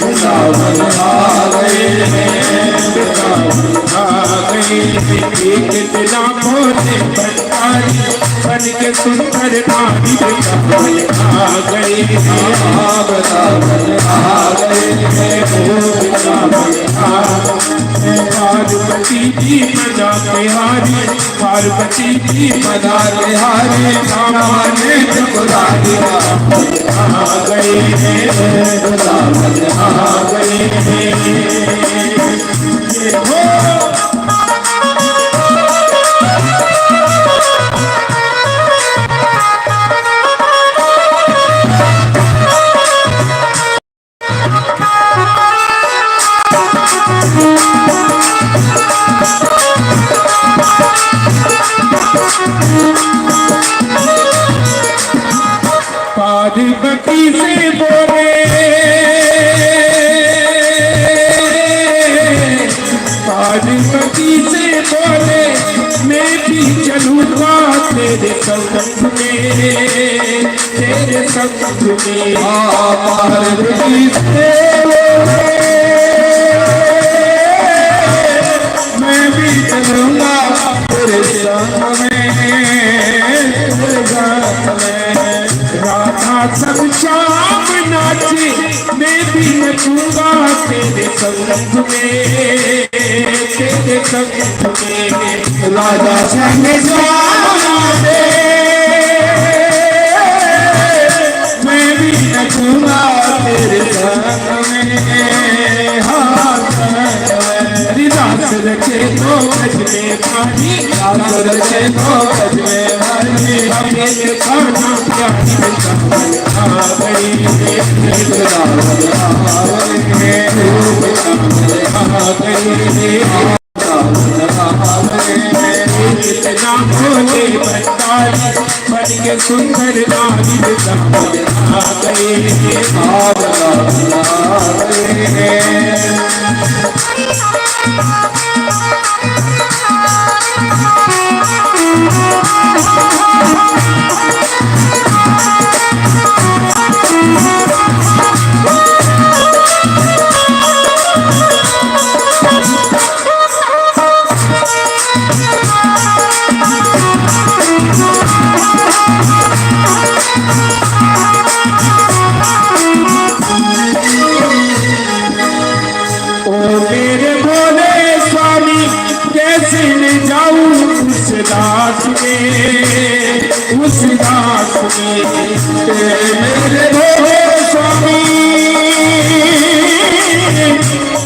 वृंदावन आ गए, वृंदावन आ गए। कितना भोले भंडारी बन के सुंदर नारी वृंदावन आ गए, पार्वती जी मजा बिहारी, पार्वती जी मजा बिहारी, रामा ने त्रिपुरारी आ गए, आ गए। पार्वती से बोले, पार्वती से बोले, मैं भी चलूंगा तेरे संग में, तेरे संग में। पार्वती से बोले, मैं भी चलूंगा तेरे संग में, तेरे संग में। राधा सब शाम नाचे, मैं भी नचूंगा तेरे संग में, तेरे संग में। राधा संग शाम नाचे, मैं भी नचूंगा तेरे संग में, हाँ रास रचे तो गज में पानी, रास रचे तो गज में पानी, हमें खाना प्यारी आ गई, आ गई। कितना भोले भंडारी बन के सुंदर नारी आ गए उस दास में मेरे भोले स्वामी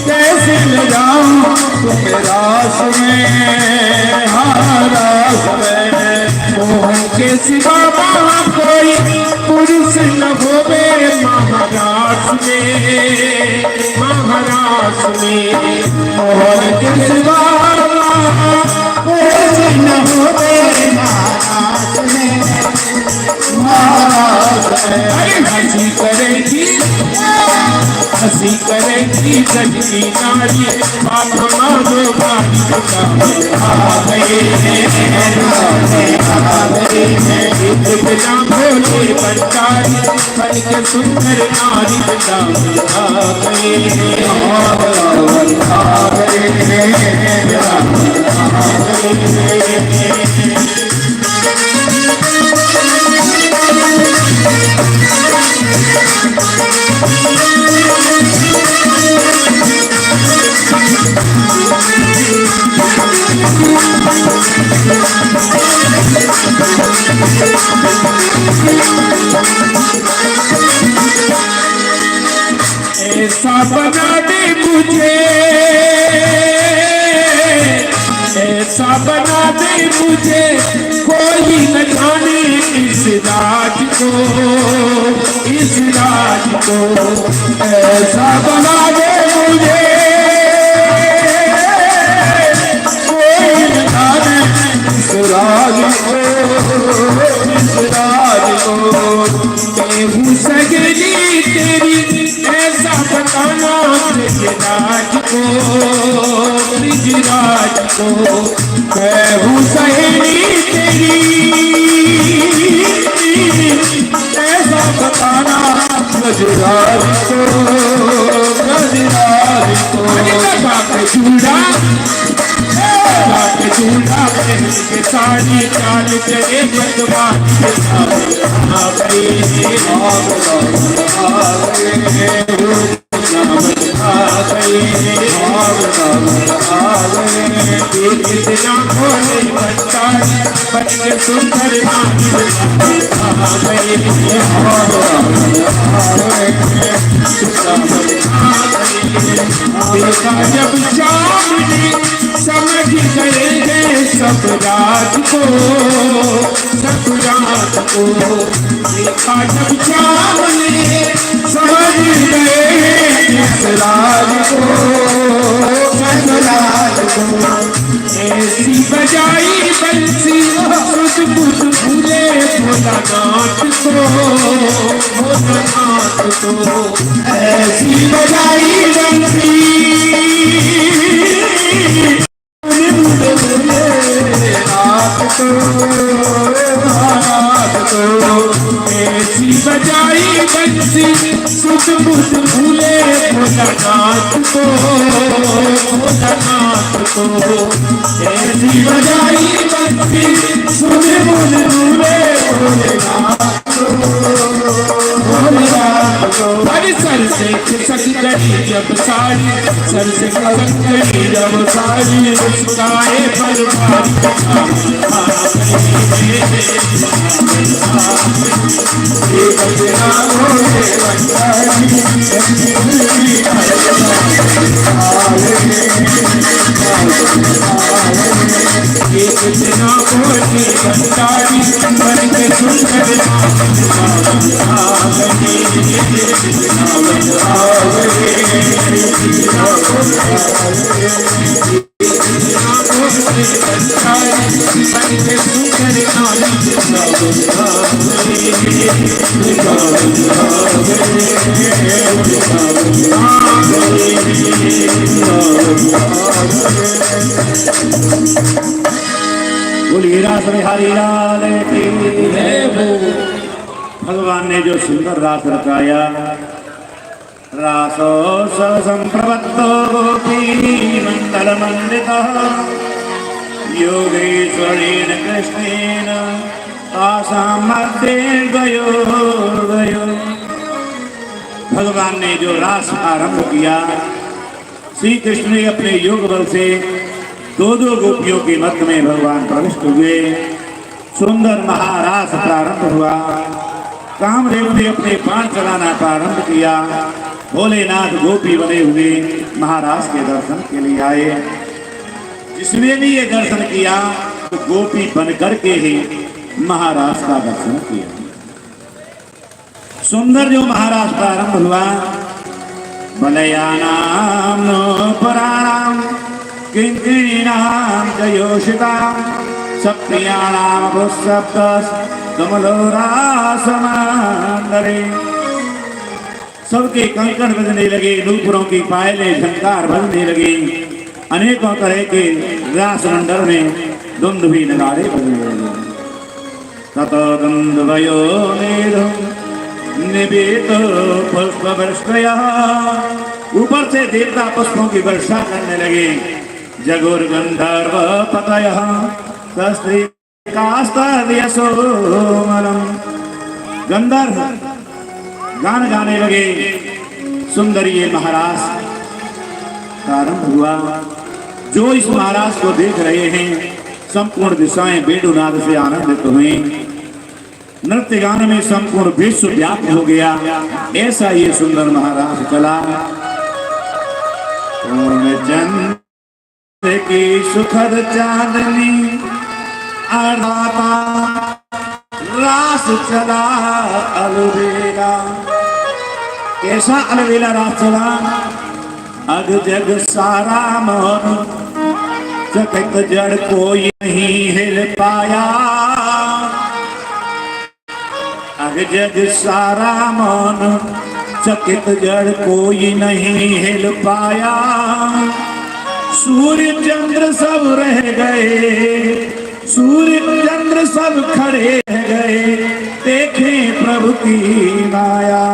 कैसे ले जाऊं तुम रास में रास में मोह के सिवा कोई पुरुष न होवे महाराज में मोह के सिवा न होवे हंसी करेगी सजनी नारी बाप मानो बारी आ गए बिना भोले भंडारी बन के सुंदर नारी आ ऐसा बना दे मुझे, ऐसा बना दे मुझे कोई न जाने इस राज को, इस राज को ऐसा बना दे मुझे कोई न जाने इस राज को, इस राज को। मैं हूँ सगली तेरी ऐसा बताना ब्रिजराज को, ब्रिजराज को। मैं हूँ सहेली तेरी ऐसा बताना ब्रिजराज को, ब्रिजराज को। चूड़ा पहन के साड़ी चाल चले बदवान कितना भोले भंडारी बन के सुंदर देखा जब चांदनी समझ गए सब रात को, सब रात को। देखा जब चांदनी समझ गए इस राज को, सब राज को। ऐसी बजाई बंसी सुध बुध भूले भोलानाथ को, भोलानाथ को। ऐसी बजाई बंसी ऐसी बजाई बंसी सुध बुध भूले भोलानाथ को, भोलानाथ को। ऐसी बजाई बंसी सुध बुध भूले भोलेनाथ को, भोलेनाथ को। अरे सर से खिसक गई जब साड़ी, सर से खिसक गई जब साड़ी, मुस्काए पर कितना भोले भंडारी बन के सुंदर भोले भंडारी के सुंदर नारी बोलिए रास बिहारी लाल की जय हो। भगवान ने जो सुंदर रास रचाया, रासो संप्रवत्तो गोपी मंडल मंडितः योगेश्वरेण कृष्णेन तासां मध्ये गयो। भगवान ने जो रास आरंभ किया, श्री कृष्ण ने अपने योग बल से दो गोपियों के मध्य में भगवान प्रविष्ट हुए। सुंदर महारास प्रारंभ हुआ। कामदेव ने अपने बाण चलाना प्रारंभ किया। भोलेनाथ गोपी बने हुए महाराज के दर्शन के लिए आए। जिसने भी ये दर्शन किया तो गोपी बन करके ही महाराज का दर्शन किया। सुंदर जो महाराज प्रारंभ हुआ, बलयानाम नो पुराणाम किंकिणीनाम जयोषिताम सप्रियाणाम भुसप्तस कमलोरासमांदरे। सबके कंकण बजने लगे, नूपुरों की पायलें झंकार बजने लगी। अनेकों तरह के रास मंडल में दुंदुभी नगाड़े बजने लगे। ततो दुंदुभयो निवेत पुष्प वृष्टयः, ऊपर से देवता पुष्पों की वर्षा करने लगे। जगुर गंधर्व पतयः सस्त्रीकास्तद्यशोमलम्, गंधर्व गान गाने लगे। सुंदर ये महाराज प्रारंभ हुआ। जो इस महाराज को देख रहे हैं, संपूर्ण दिशाएं वेणुनाद से आनंदित हुई। नृत्य गान में संपूर्ण विश्व व्याप्त हो गया। ऐसा ये सुंदर महाराज चला। चंद्र की सुखद चांदनी आराता रास चला अलबेला। कैसा अलबेला रास चला? अग जग सारा मोहन चकित जड़ कोई नहीं हिल पाया। अग जग सारा मोहन चकित जड़ कोई नहीं हिल पाया। सूर्य चंद्र सब रह गए, सूर्य चंद्र सब खड़े रह गए, देखें प्रभु की माया।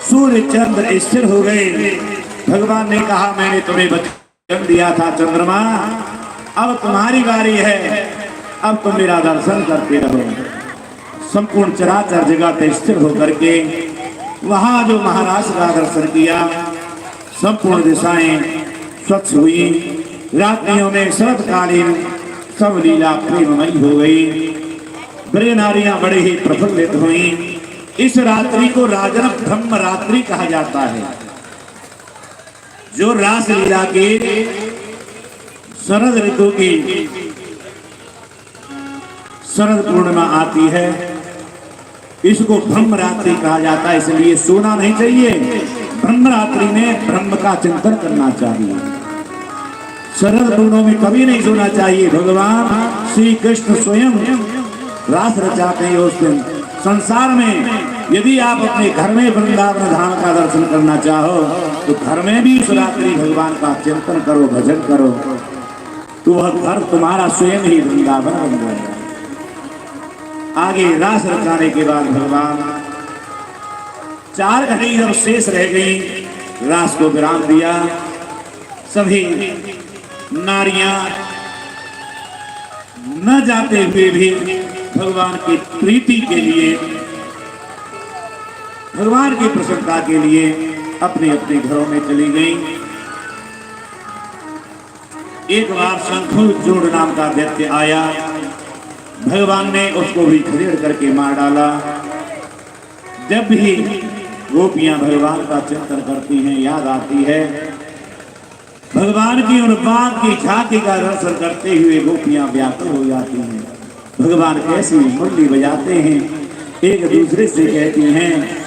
सूर्य चंद्र स्थिर हो गए। भगवान ने कहा, मैंने तुम्हें वचन दिया था चंद्रमा, अब तुम्हारी बारी है, अब तुम मेरा दर्शन करते रहो। संपूर्ण चराचर जगत स्थिर होकर के वहां जो महाराज का दर्शन किया, संपूर्ण दिशाएं स्वच्छ हुई। रात्रियों में शरतकालीन सब लीला प्रेममयी हो गई। ब्रज नारियां बड़े ही प्रफुल्लित हुई। इस रात्रि को राजन ब्रह्म रात्रि कहा जाता है। जो रास लीला के शरद ऋतु की शरद पूर्णिमा आती है, इसको ब्रह्म रात्रि कहा जाता है। इसलिए सोना नहीं चाहिए। ब्रह्म रात्रि में ब्रह्म का चिंतन करना चाहिए। शरद ऋतुओं में कभी नहीं सोना चाहिए। भगवान श्री कृष्ण स्वयं रास रचाते हैं उस दिन। संसार में यदि आप अपने घर में वृंदावन धाम का दर्शन करना चाहो तो घर में भी इस रात्रि भगवान का चिंतन करो, भजन करो, तो वह घर तुम्हारा स्वयं ही वृंदावन बन जाएगा। आगे रास रचाने के बाद भगवान 4 घड़ी जब शेष रह गई, रास को विराम दिया। सभी नारियां न जाते हुए भी भगवान की प्रीति के लिए, भगवान की प्रसन्नता के लिए अपने अपने घरों में चली गई। एक बार शंखचूड़ नाम का दैत्य आया। भगवान ने उसको भी खदेड़ करके मार डाला। जब भी गोपियां भगवान का चिंतन करती हैं, याद आती है, भगवान की उन बाग की झांकी का दर्शन करते हुए गोपियां व्याकुल हो जाती हैं। भगवान कैसी मुरली बजाते हैं, एक दूसरे से कहती हैं,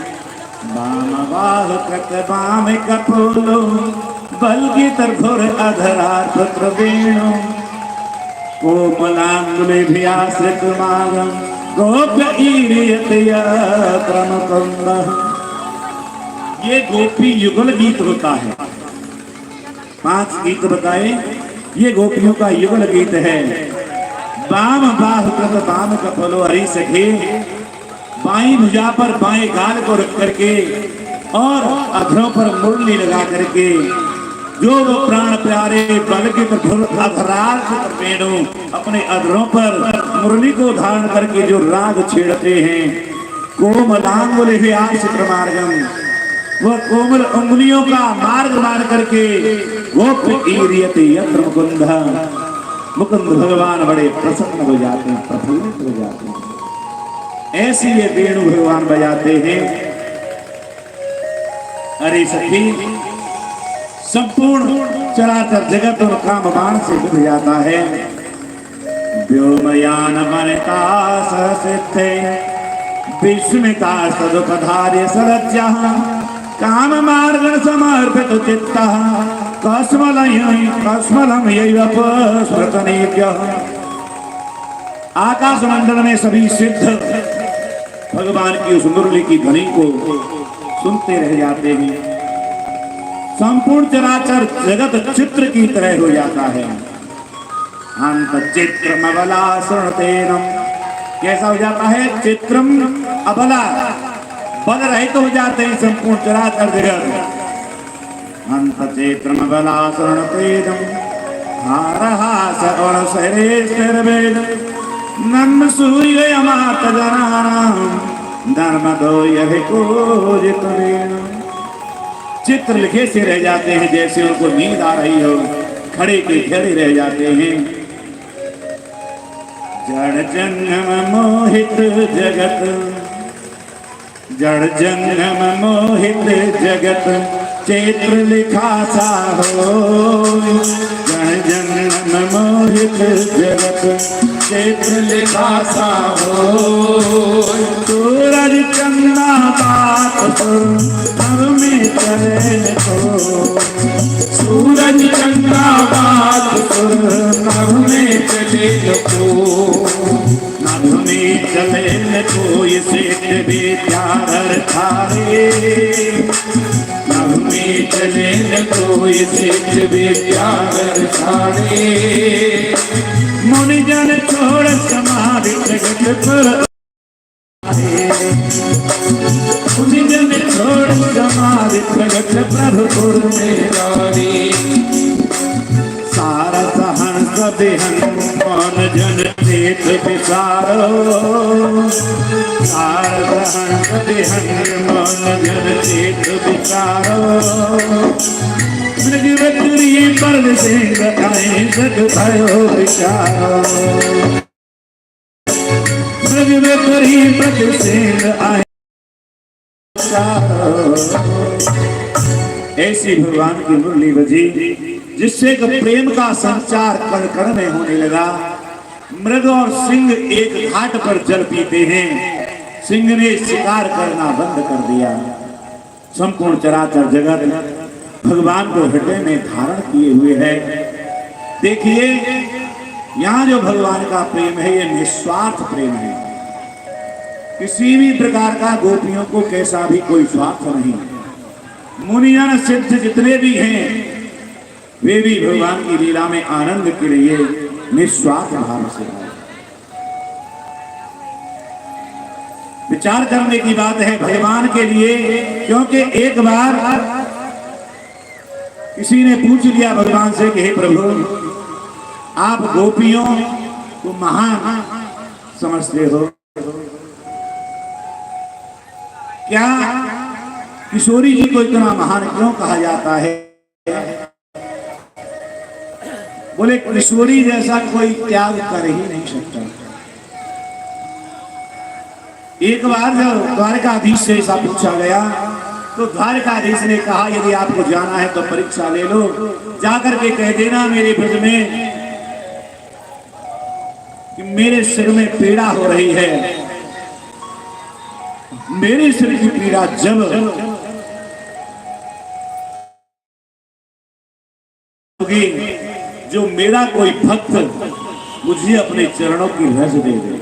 बाम बाह कृत बाम कपोलो बल्कि तरफुर अधरार पुत्र वेणु कोमलांगुलिभ्याश्रित मागं गोप्य ईरियतया क्रमकंद। ये गोपी युगल गीत होता है। 5 गीत बताए, ये गोपियों का युगल गीत है। बाम बाह कृत बाम कपलो हरि सखे, बाई भुजा पर बाएं गाल को रख करके और अधरों पर मुरली लगा करके, जो वो प्राण प्यारे बल के पेड़ों अपने अधरों पर मुरली को धारण करके जो राग छेड़ते हैं, कोमलांगुलिभ्याश्रित मार्गम, वह कोमल उंगलियों का मार्ग मार करके गोप्य ईरियते यत्र मुकुंद, मुकुंद भगवान बड़े प्रसन्न हो जाते हैं, प्रफुल्लित हो जाते हैं। ऐसी ये वेणु भगवान बजाते हैं। अरे सखी, संपूर्ण चराचर जगत और काम बाण से डूब जाता है। व्योमयान मनिता सहसिद्धे विस्मिता सदुपधार्य सरज्या, काम मार्गण समर्पित चित्ता, कस्मलम यैव स्मृतनेभ्यः। आकाश मंडल में सभी सिद्ध भगवान की उस मुरली की ध्वनि को सुनते रह जाते हैं। संपूर्ण चराचर जगत चित्र की तरह हो जाता है। अंत चित्रम अबला सुनतेनम, कैसा हो जाता है? चित्रम अबला, बल रहित हो जाते हैं संपूर्ण चराचर जगत। अंत चित्रम अबला सुनतेनम, हारहास और सरेश्वर नन्म सूर्य यमात जनानाम, धर्मदो यहि कोजित वेणु। चित्र लिखे से रह जाते हैं, जैसे उनको नींद आ रही हो, खड़े के खड़े रह जाते हैं। जड़ जंगम मोहित जगत, जड़ जंगम मोहित जगत, चित्र लिखा सा हो। जड़ जंगम मोहित जगत, चित्र लिखा सा हो। सूरज चंदा बात नभ में चले तो, सूरज चंदा बात नभ में चले तो, नभ में चले कोई सेठ विद्याधर थारे, नभ में चले कोई सेठ विद्याधर थारे। मुनिजन छोड़ समाधि जगत पर, मुनिजन छोड़ समाधि जगत प्रभुपुर में रानी। सारा सहन सबिहन मन जन चेत विचारो, सारा सहन सबिहन मन जन चेत विचारो। मृगवत्री पर सिंह आए सद भयो विचारो, मृगवत्री पर सिंह आए विचारो। ऐसी भगवान की मुरली बजी, जिससे प्रेम का संचार कण कण में होने लगा। मृग और सिंह एक घाट पर जल पीते हैं। सिंह ने शिकार करना बंद कर दिया। संपूर्ण चराचर जगत भगवान को हृदय में धारण किए हुए है। देखिए, यहाँ जो भगवान का प्रेम है, ये निस्वार्थ प्रेम है। किसी भी प्रकार का गोपियों को कैसा भी कोई स्वार्थ नहीं। मुनिजन सिद्ध जितने भी हैं, वे भी भगवान की लीला में आनंद के लिए निस्वार्थ भाव से आए। विचार करने की बात है भगवान के लिए, क्योंकि एक बार किसी ने पूछ लिया भगवान से कि हे प्रभु, आप गोपियों को महान समझते हो क्या? किशोरी जी को इतना महान क्यों कहा जाता है? बोले, किशोरी जैसा कोई त्याग कर ही नहीं सकता। एक बार जब द्वारकाधीश से ऐसा पूछा गया, तो द्वारकाधीश ने कहा, यदि आपको जाना है तो परीक्षा ले लो, जाकर के कह देना मेरे ब्रज में कि मेरे सिर में पीड़ा हो रही है। मेरे सिर की पीड़ा जब होगी, जो मेरा कोई भक्त मुझे अपने चरणों की रज दे दे,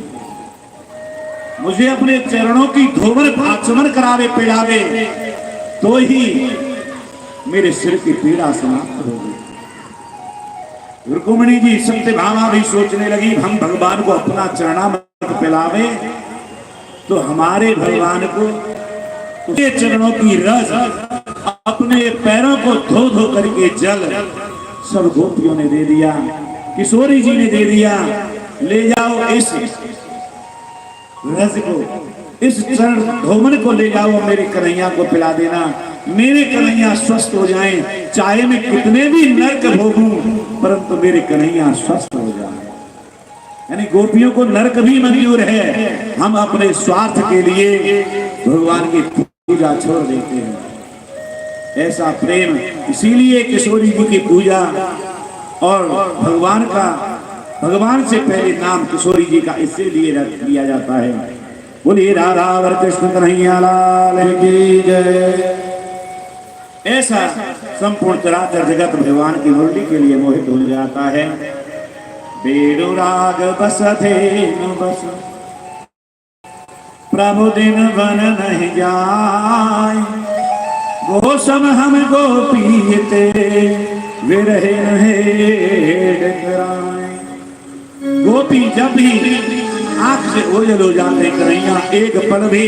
मुझे अपने चरणों की धोवन आचमन करावे पिलावे, तो ही मेरे सिर की पीड़ा समाप्त होगी। रुक्मिणी जी सत्यभामा भी सोचने लगी, हम भगवान को अपना चरणामृत पिलावे तो हमारे भगवान को उसके चरणों की रस, अपने पैरों को धो धो करके जल सब गोपियों ने दे दिया, किशोरी जी ने दे दिया। ले जाओ इस रस को, इस चरण धोमन को ले जाओ, मेरे कन्हैया को पिला देना, मेरे कन्हैया स्वस्थ हो जाएं। चाहे मैं कितने भी नरक भोगूं, परंतु मेरे कन्हैया स्वस्थ हो जाए। यानी गोपियों को नरक भी मंजूर है, हम अपने स्वार्थ के लिए भगवान की पूजा छोड़ देते हैं। ऐसा प्रेम, इसीलिए किशोरी जी की पूजा और भगवान से पहले नाम किशोरी जी का इसीलिए रख लिया जाता है। बोलिए राधा कृष्ण कन्हैया लाल की जय। ऐसा संपूर्ण चराचर जगत भगवान की मुरली के लिए मोहित हो जाता है। बेड़ो राग बस धेनु बस, प्रभु दिन बन नहीं जाए, गोसम हम गोपीते विरहे गोपी जब भी आंख से ओझल हो जाते कन्हैया, एक पल भी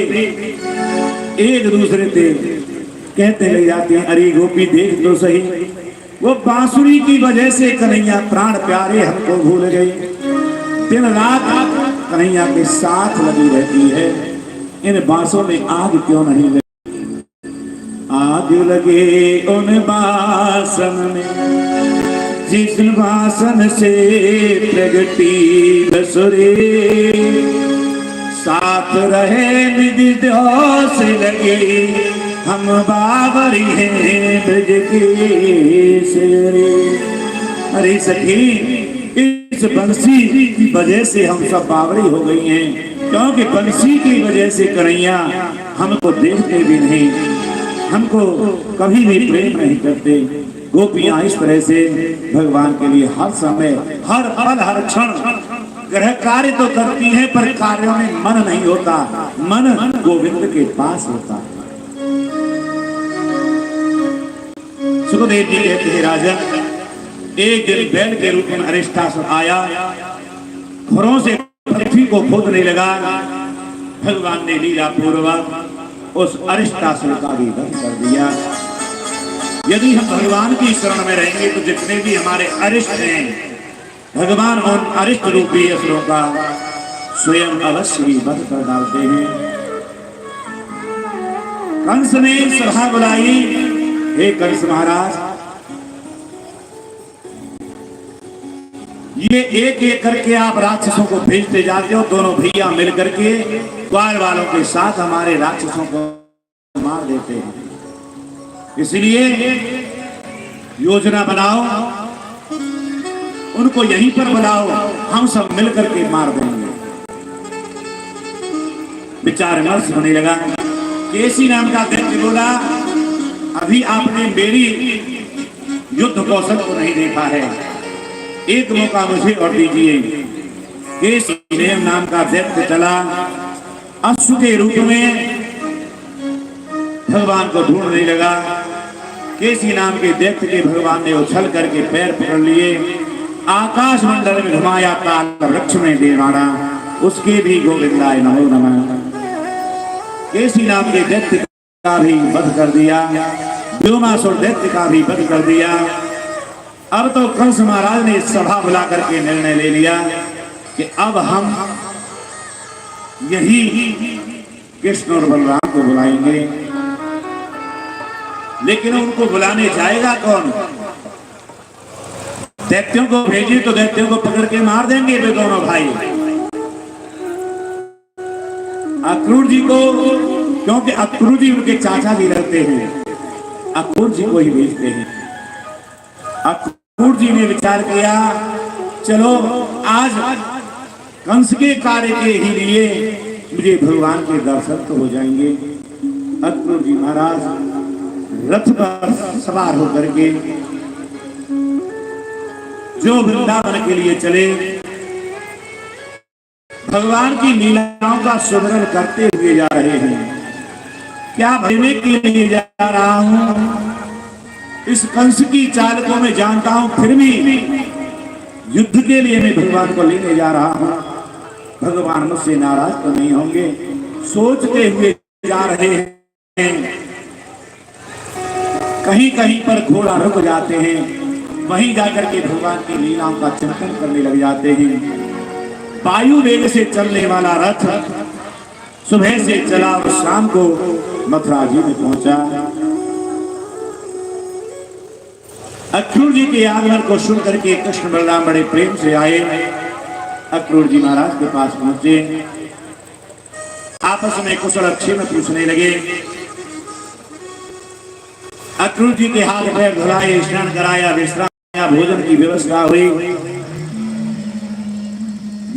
एक दूसरे से कहते ले जाते हैं, अरे गोपी देख तो सही, वो बांसुरी की वजह से कन्हैया प्राण प्यारे हमको भूल गई, दिन रात कन्हैया के साथ लगी रहती है, इन बांसों में आग क्यों नहीं लगी? आग लगे उन बासन में जिस बासन से प्रगटी बसुरे, साथ रहे निधि से लगे हम बाबरी हैं ब्रज के शेरे। अरे सखी, इस बंसी की वजह से हम सब बावरी हो गई हैं, क्योंकि बंसी की वजह से कन्हैया हमको देखते भी नहीं, हमको कभी भी प्रेम नहीं करते। गोपियां इस तरह से भगवान के लिए हर समय, हर पल, हर क्षण ग्रह कार्य तो करती हैं, पर कार्यों में मन नहीं होता, मन गोविंद के पास होता। सुखदेव जी कहते हैं, राजन, एक दिन बैल के रूप में अरिष्टासुर आया, खुरों से पृथ्वी को खोदने लगा। भगवान ने लीला पूर्वक उस अरिष्टासुर का भी वध कर दिया। यदि हम भगवान की शरण में रहेंगे तो जितने भी हमारे अरिष्ट हैं, भगवान उन अरिष्ट रूपी असुरों का स्वयं अवश्य ही वध कर डालते हैं। कंस ने सभा बुलाई, हे कंस महाराज, ये एक एक करके आप राक्षसों को भेजते जाते हो, दोनों भैया मिलकर के ग्वाल वालों के साथ हमारे राक्षसों को मार देते हैं, इसलिए योजना बनाओ, उनको यहीं पर बुलाओ, हम सब मिलकर के मार देंगे। विचार विमर्श होने लगा। केसी नाम का व्यक्ति बोला, अभी आपने मेरी युद्ध कौशल को नहीं देखा है, एक मौका मुझे और दीजिए। केसी नाम का व्यक्ति चला, अश्व के रूप में भगवान को ढूंढने लगा। केसी नाम के व्यक्ति के भगवान ने उछल करके पैर पकड़ लिए, आकाश मंडल में घुमाया, काल वृक्ष में दे मारा, उसके भी गोविंदाय नमो नमः। केसी नाम के व्यक्ति का भी वध कर दिया, व्योमासुर दैत्य का भी वध कर दिया। अब तो कंस महाराज ने सभा बुला करके निर्णय ले लिया कि अब हम यही कृष्ण और बलराम को बुलाएंगे। लेकिन उनको बुलाने जाएगा कौन? दैत्यों को भेजिए तो दैत्यों को पकड़ के मार देंगे वे दोनों भाई। अक्रूर जी को, क्योंकि अक्रूर जी उनके चाचा भी रहते हैं, अक्रूर जी को ही भेजते हैं। अक्रूर जी ने विचार किया, चलो आज कंस के कार्य के ही लिए मुझे भगवान के दर्शन तो हो जाएंगे। अक्रूर जी महाराज रथ पर सवार होकर के जो वृंदावन के लिए चले, भगवान की लीलाओं का सुमरण करते हुए जा रहे हैं। क्या भरने के लिए जा रहा हूं, इस कंस की चाल को मैं जानता हूं, फिर भी युद्ध के लिए मैं भगवान को लेने जा रहा हूं। भगवान मुझसे नाराज तो नहीं होंगे, सोचते हुए जा रहे हैं। कहीं कहीं पर घोड़ा रुक जाते हैं, वहीं जाकर के भगवान की लीलाओं का चिंतन करने लग जाते हैं। वायु वेग से चलने वाला रथ सुबह से चला और शाम को मथुरा जी में पहुंचा। अक्रूर जी के आगमन को सुन करके कृष्ण बलराम बड़े प्रेम से आए। अक्रूर जी महाराज के पास पहुंचे, आपस में कुशल क्षेम पूछने लगे। अक्रूर जी के हाथ पैर धुलाए, स्नान कराया, विश्राम किया, भोजन की व्यवस्था हुई।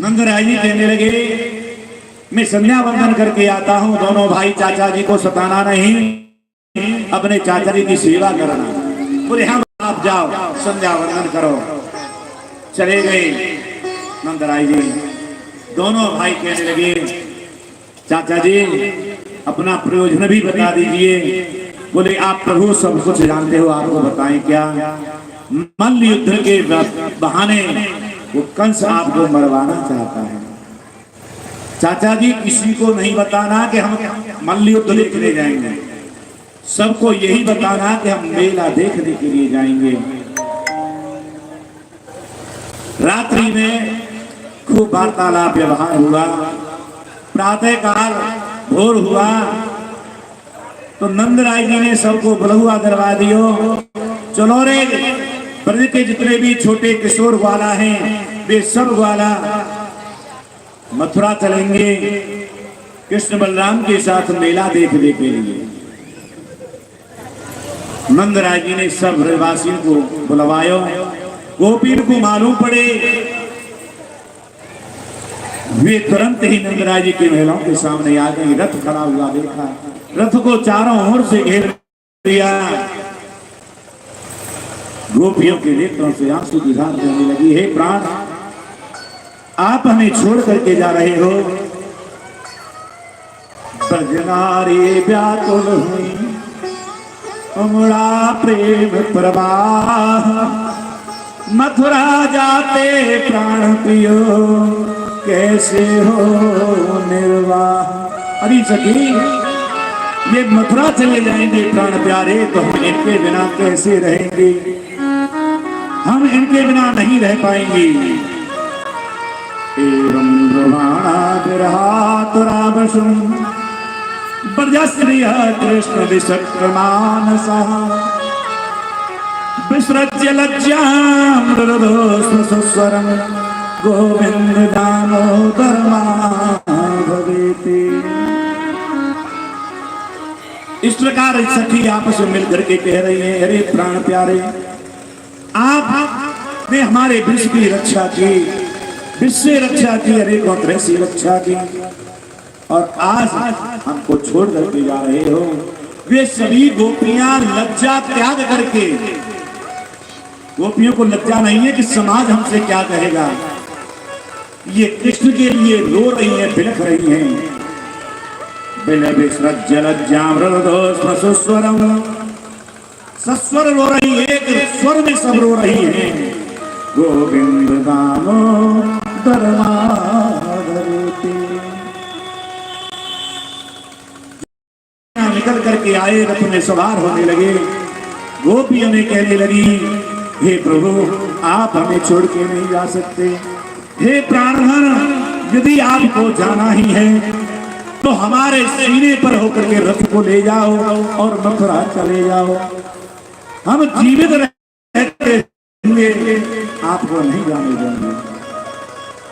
नंदराय जी कहने लगे, मैं संध्या वंदन करके आता हूं, दोनों भाई चाचा जी को सताना नहीं, अपने चाचा जी की सेवा करना। बोले हम आप जाओ संध्या वंदन करो। चले गए नंदराय जी। दोनों भाई कहने लगे, चाचा जी अपना प्रयोजन भी बता दीजिए। बोले आप प्रभु सब कुछ जानते हो, आपको बताएं क्या। मल्ल युद्ध के बहाने वो कंस आपको मरवाना चाहता है। चाचा जी किसी को नहीं बताना कि हम मल्ल युद्ध देखने जाएंगे, सबको यही बताना कि हम मेला देखने के लिए जाएंगे। रात्रि में खूब वार्तालाप व्यवहार हुआ। प्रातः काल भोर हुआ तो नंदराय जी ने सबको बुलहुआ करवा दियो। चलो रे, ब्रज के जितने भी छोटे किशोर ग्वाला हैं वे सब ग्वाला मथुरा चलेंगे कृष्ण बलराम के साथ मेला देखने के लिए। नंदराय जी ने सब ब्रजवासियों को बुलवायो। गोपियों को मालूम पड़े, वे तुरंत ही नंदराय जी की महिलाओं के सामने आ गई। रथ खड़ा हुआ देखा, रथ को चारों ओर से घेर दिया। गोपियों के नेत्रों से आंसू की धार बहने लगी। हे प्राण, आप हमें छोड़ करके जा रहे हो। ब्रजनारी व्याकुल हुई, उमड़ा प्रेम प्रवाह, मथुरा जाते प्राण प्रियो, कैसे हो निर्वाह। अरे सखी, ये मथुरा चले जाएंगे प्राण प्यारे, तो हम इनके बिना कैसे रहेंगे, हम इनके बिना नहीं रह पाएंगे। एवं ब्रह्माणा विरहातुरावशुं ब्रजस्त्रियः कृष्ण विशक्रमानसः, विसृज्य लज्जां रुरुदो स्वरं, गोविंद दामोदर माधवेति। इस प्रकार सखी आपस में मिलकर के कह रही है, अरे प्राण प्यारे, आपने हमारे विश्व की रक्षा की, विश्व से रक्षा की, अनेकों तरह से रक्षा की, और आज हमको छोड़ करके जा रहे हो। वे सभी गोपियां लज्जा त्याग करके, गोपियों को लज्जा नहीं है कि समाज हमसे क्या कहेगा, ये कृष्ण के लिए रो रही है, बिलख रही है। सस्वर रो रही है, एक स्वर में सब रो रही है। गोविंद दामोदर माधवेति। निकल करके आए, रथ में सवार होने लगे। गोपियों ने कहने लगी, हे प्रभु, आप हमें छोड़ के नहीं जा सकते। हे प्राणधन, यदि आपको जाना ही है तो हमारे सीने पर होकर के रथ को ले जाओ और मथुरा चले जाओ। हम जीवित रहते हुए आपको नहीं जाने देंगे।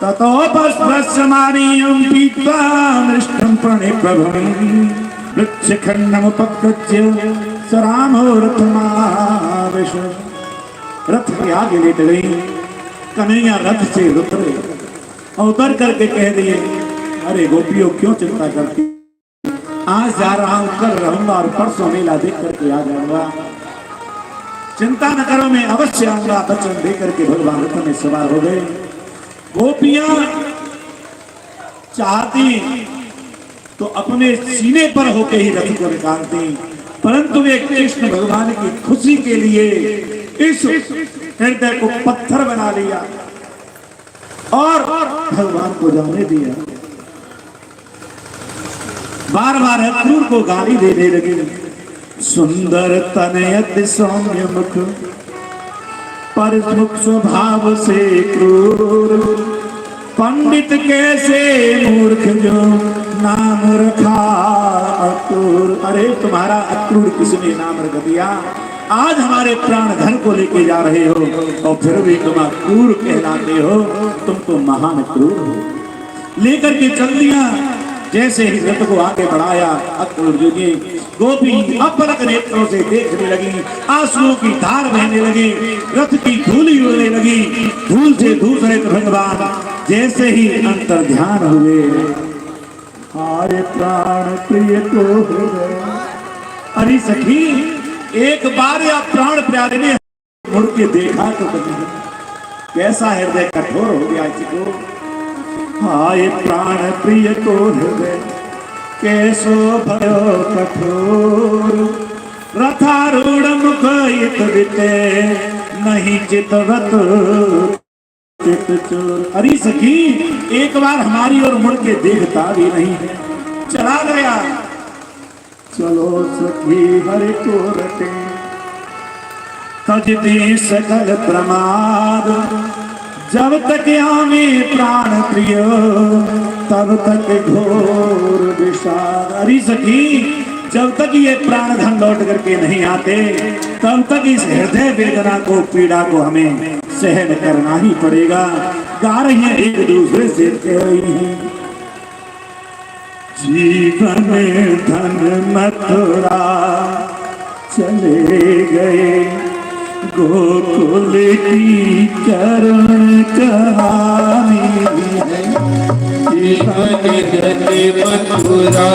ततोपस्मानीयं पीत्वा मृष्टं प्रणिप्रभं, वृक्षखण्डमुपकृत्य स रामो रथमावेश। रथ के आगे लेट गई। कन्हैया रथ से उतरे और उतर करके कह दिए, अरे गोपियों क्यों चिंता करती, आज जा रहा हूं, कल रहूंगा और परसों मेला देख करके आ जाऊंगा। चिंता न करो, मैं अवश्य आऊंगा। वचन दे करके भगवान रथ में सवार हो गए। गोपियां चाहती तो अपने सीने पर होके ही रथ को निकालती, परंतु वे कृष्ण भगवान की खुशी के लिए इस हृदय को पत्थर बना लिया और भगवान को जाने दिया। बार बार अक्रूर को गाली देने लगे। सुंदर तनयत सौम्य मुख पर मुख स्वभाव से क्रूर, पंडित कैसे मूर्ख जो नाम रखा अक्रूर। अरे तुम्हारा अक्रूर किसने नाम रख दिया? आज हमारे प्राण धन को लेके जा रहे हो और फिर भी तुम अक्रूर कहलाते हो। तुम तो महान क्रूर हो। लेकर के चल दिया। जैसे ही रथ को आगे बढ़ाया, अक्रूर जी की गोपी अपलक नेत्रों से देखने लगी, आंसुओं की धार बहने लगी, रथ की धूली उड़ने लगी, धूल से धूल रहित भगवान जैसे ही अंतर ध्यान हुए, हाय प्राण प्रिय को अरे सखी, एक बार या प्राण प्यारे ने मुड़ के देखा तो कभी कैसा हृदय कठोर हो गया इसको। हाय प्राण प्रिय को हृदय कैसो भयो कठोर, रथारूढ़ मुख इत बिते नहीं चितवत चित चोर। अरे सखी, एक बार हमारी ओर मुड़ के देखता भी नहीं है, चला गया। चलो सखी हरि को रटे तजती सकल प्रमाद, जब तक आवे प्राण प्रिय तब तक घोर विषाद। अरे सखी, जब तक ये प्राण धन लौट करके नहीं आते तब तक इस हृदय वेदना को, पीड़ा को हमें सहन करना ही पड़ेगा। गा रही हैं एक दूसरे से कह रही हैं, जीवन धन मथुरा चले गए, गोकुल की चरण कहानी है। जीवन धन मथुरा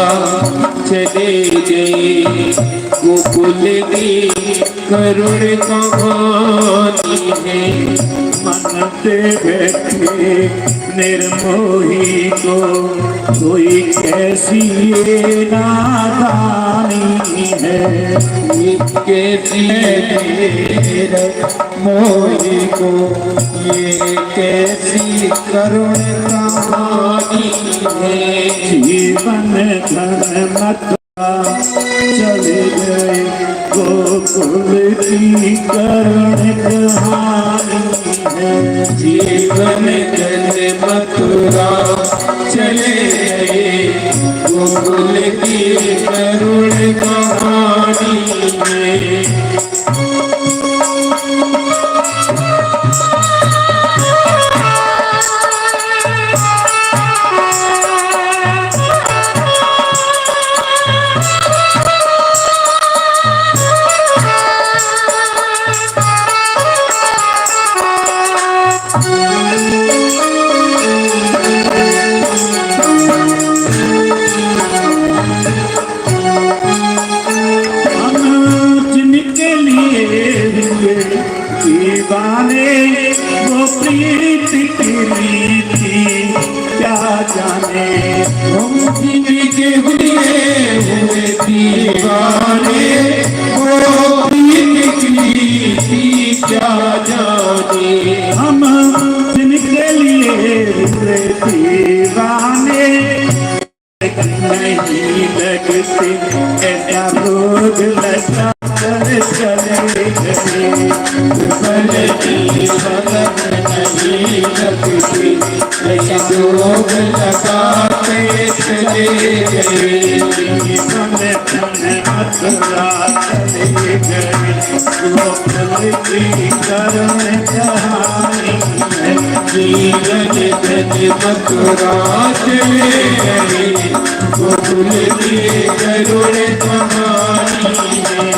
चले गए, गोकुल की करुण कहानी है। मन पे बैठे निर्मोही को कोई कैसी ये नादानी है, कैसी मोही को ये कैसी करुण कहानी है। जीवन धन मथुरा चले गए, गोकुल की करुण कहानी है। जीवन धन मथुरा चले गए, गोकुल की करुण कहानी है। दीवाने वो प्रीति की रीति क्या जाने, हम जिनके लिए हुए दीवाने, वो प्रीति की रीति क्या जाने। हम जिनके लिए हुए दीवाने, नहीं लगती ऐसा रोग लगा चले गए, नहीं लगती ऐसा रोग लगाते चले गए। मथुरा चले गए, गोकुल की करुण कहानी है। जीवन धन मथुरा चले गए, गोकुल की करुण कहानी है।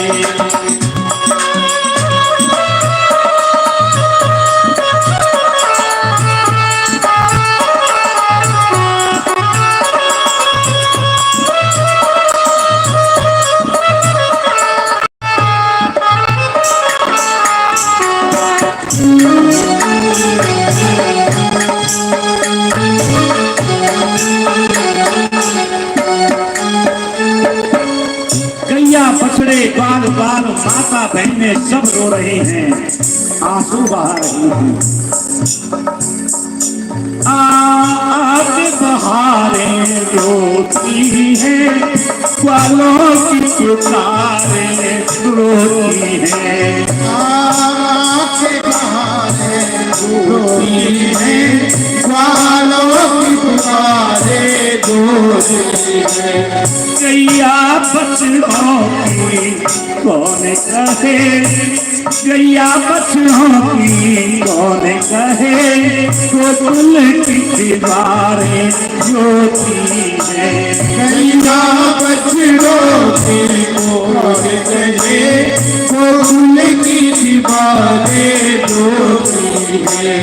माता बहनें सब रो रहे हैं, आंसू बहा रही हैं। आग बहारें रोती है, ग्वालों की पुकारें रोती है। आग बहारें रोती है, ग्वालों की पुकारें रोती है। गैया बछड़ों की कौन कहे, गैया बछड़ों की कौन कहे, गोकुल की दीवारें रोती है। गैया बछड़ों की कौन कहे, गोकुल की दीवारें रोती है।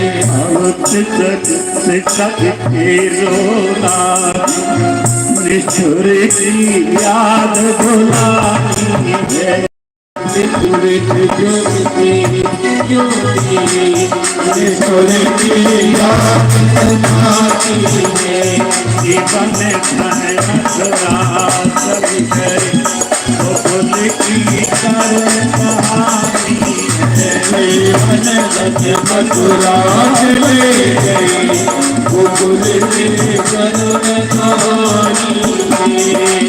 से तक के रोना, निष्ठुर की याद बुलानी है। निष्ठुर की याद बुलानी है। जीवन धन मथुरा चली गई, गोकुल की कर कहानी है। जीवन धन मथुरा चली गई, गोकुल की कर कहानी है।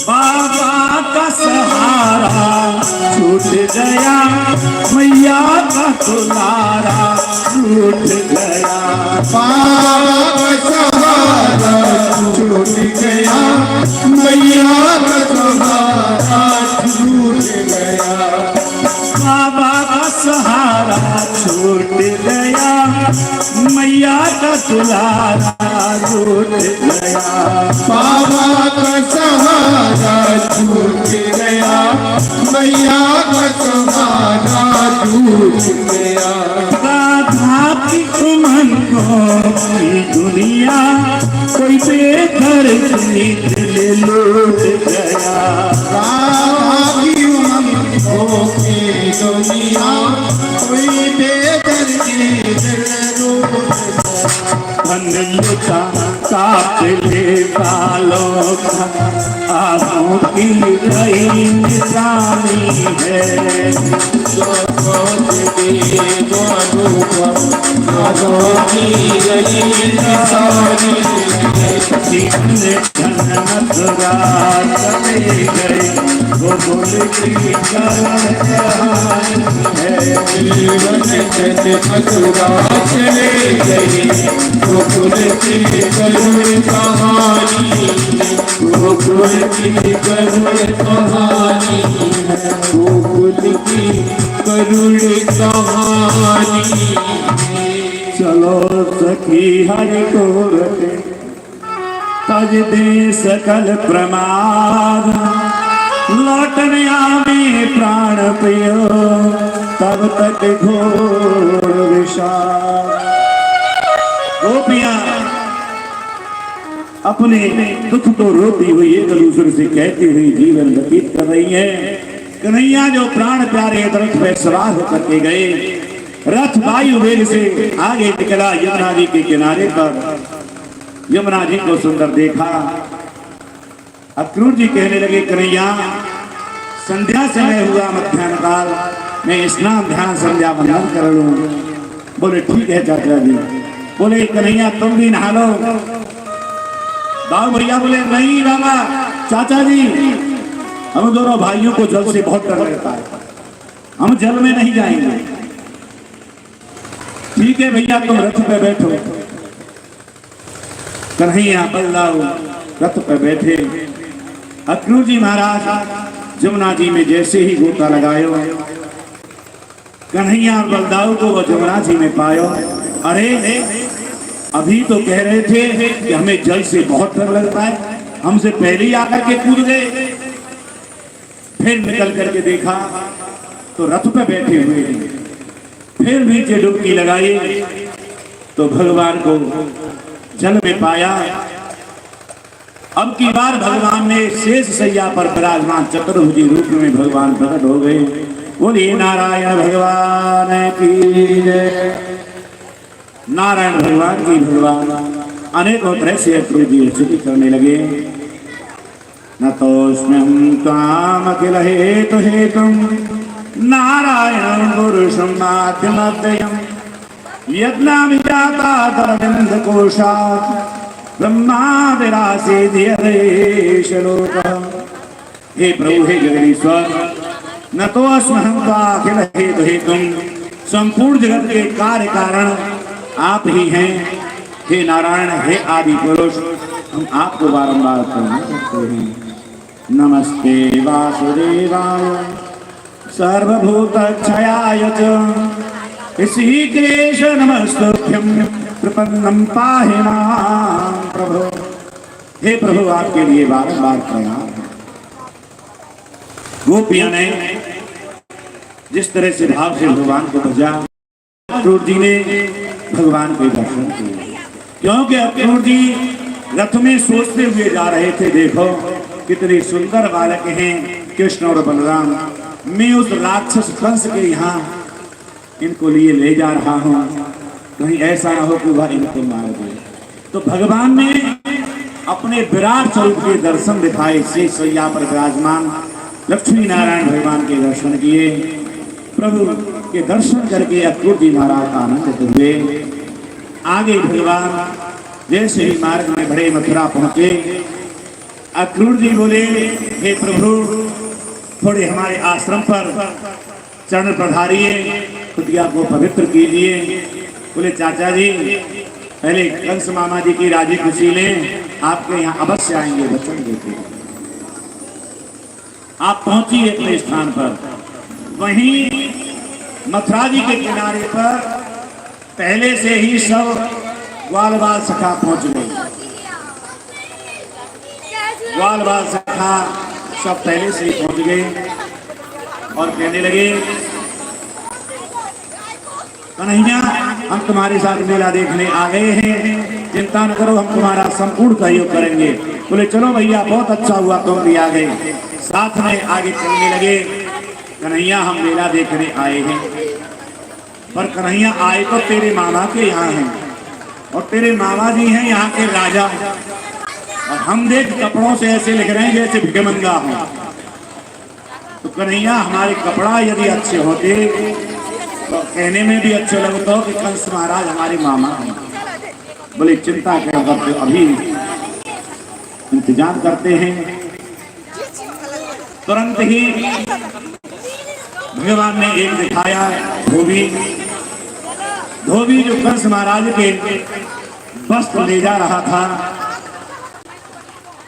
बाबा का सहारा छूट गया, मैया का दुलारा छूट गया। बाबा का सहारा छूट गया, मैया का सहारा छूट गया। बाबा का सहारा छूट गया, मैया का दुलारा छूट गया। बाबा का सहारा छूट गया, मैया का सहारा छूट गया। राधा की उमंगों की दुनिया कोई बेदर्द दिल लूट गया। राधा की उमंगों की दुनिया कोई बेदर्दी दिल लूट गया। धन लुटा काफिले वालों का आंखों की गई निशानी है। जीवन धन मथुरा चले गए, गोकुल की कर कहानी है। जीवन धन मथुरा चले गए, गोकुल की करुण कहानी, गोकुल की करुण कहानी है। गोकुल की करुण कहानी। चलो सखी हरि को रटे, तज दे सकल प्रमाद, लौटने आवे प्राण पियो, तब तक घोर विषाद। गोपियां अपने दुख को रोती हुई एक दूसरे से कहती हुई जीवन व्यतीत कर रही है। कन्हैया जो प्राण प्यारे रथ पे सवार होकर के गए, रथ वायु वेग से आगे निकला यमुना जी के किनारे पर। यमुना जी को सुंदर देखा, अक्रूर जी कहने लगे, कन्हैया संध्या समय हुआ, मध्याह्न काल, मैं स्नान ध्यान संध्या वंदन कर लूं। बोले ठीक है चाचा जी। बोले कन्हैया तुम भी नहा लो। बाबू भैया बोले नहीं बाबा, चाचा जी हम दोनों भाइयों को जल से बहुत डर लगता है, हम जल में नहीं जाएंगे। ठीक है भैया तुम रथ पे बैठो। कन्हैया बलदाऊ रथ पे बैठे। अक्रूर जी महाराज जमुना जी में जैसे ही गोता लगायो, कन्हैया और बलदाऊ को वो जमुना जी में पायो। अरे अभी तो कह रहे थे कि हमें जल से बहुत डर लगता है, हमसे पहले ही आकर के कूद गए। फिर निकल करके देखा तो रथ पे बैठे हुए हैं। फिर नीचे डुबकी लगाई तो भगवान को जल में पाया। अब की बार भगवान ने शेष सैया पर विराजमान चतुर्भुजी रूप में भगवान प्रकट हो गए। बोलिए नारायण भगवान की जय। नारायण भगवान की भगवान अनेकों तरह से अक्रूर जी स्तुति करने लगे। न तोस्म्यहं त्वाम अखिल हेतु हेतुम नारायण पुरुषं नात्यमव्ययम् यज्ञामि जाता तरविंद कोशात् ब्रह्मादिरासीद्यदेश लोकः। हे प्रभु हे जगदीश्वर, न तो अस्महं त्वाखिल हेतु हेतुम, संपूर्ण जगत के कार्य कारण आप ही हैं। हे नारायण, हे आदि पुरुष, हम आपको बारंबार प्रणाम करते हैं। नमस्ते वासुदेवाय सर्वभूतक्षयाय च ऋषिकेश नमस्तुभ्यं प्रपन्नं पाहि मां प्रभो। हे प्रभु, आपके लिए बारंबार प्रणाम। गोपियों ने जिस तरह से भाव से भगवान को भजा, अक्रूर जी ने भगवान के दर्शन किए। क्योंकि अक्रूर जी रथ में सोचते हुए जा रहे थे, देखो कितने सुंदर बालक हैं कृष्ण और बलराम। मैं उस राक्षस कंस के यहाँ इनको लिए ले जा रहा हूँ, कहीं ऐसा ना हो कि वह इनको मार दे। तो भगवान ने अपने विराट स्वरूप के दर्शन दिखाए। शेष सैया पर विराजमान लक्ष्मी नारायण भगवान के दर्शन किए। प्रभु के दर्शन करके अक्रूर जी महाराज आनंदित हुए। आगे भगवान जैसे ही मार्ग में बड़े मथुरा पहुंचे, अक्रूर जी बोले, हे प्रभु, थोड़े हमारे आश्रम पर चरण पधारिए, कुटिया को पवित्र कीजिए। बोले चाचा जी, पहले कंस मामा जी की राजी खुशी लें, आपके यहाँ अवश्य आएंगे, वचन देते। आप पहुंचिए अपने स्थान पर। वहीं मथुरा जी के किनारे पर पहले से ही सब ग्वाल बाल सखा पहुंच गए। ग्वाल बाल सखा सब पहले से ही पहुंच गए और कहने लगे, कन्हैया, हम तुम्हारे साथ मेला देखने आ गए हैं, चिंता न करो, हम तुम्हारा संपूर्ण सहयोग करेंगे। बोले चलो भैया, बहुत अच्छा हुआ तुम भी आ गए। साथ में आगे चलने लगे। कन्हैया, हम मेला देखने आए हैं, पर कन्हैया आए तो तेरे मामा के यहाँ हैं, और तेरे मामा जी हैं यहाँ के राजा, और हम देख कपड़ों से ऐसे लिख रहे हैं जैसे भिखमंगा हो। तो कन्हैया, हमारे कपड़ा यदि अच्छे होते तो कहने में भी अच्छे लगता हो कि कंस महाराज हमारे मामा हैं। बोले चिंता क्या करते, अभी इंतजार करते हैं। तुरंत ही भगवान ने एक दिखाया, धोबी। धोबी जो कंस महाराज के वस्त्र ले जा रहा था।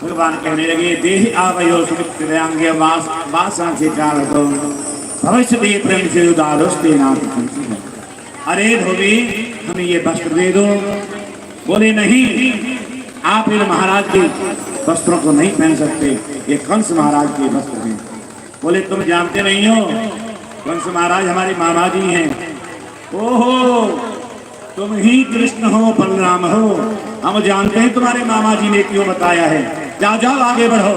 भगवान कहने लगे, देह आवयो सुमित्रांगे वासा से चाल दो भविष्य दे प्रेम से उदारस्ते नाथ। अरे धोबी, हमें ये वस्त्र दे दो। बोले नहीं, आप इन महाराज के वस्त्रों को नहीं पहन सकते, ये कंस महाराज के वस्त्र हैं। बोले तुम जानते नहीं हो, कंस महाराज हमारे मामा जी हैं। ओहो, तुम ही कृष्ण हो, बलराम हो, हम जानते हैं तुम्हारे मामा जी ने क्यों बताया है। जाओ जाओ, आगे बढ़ो।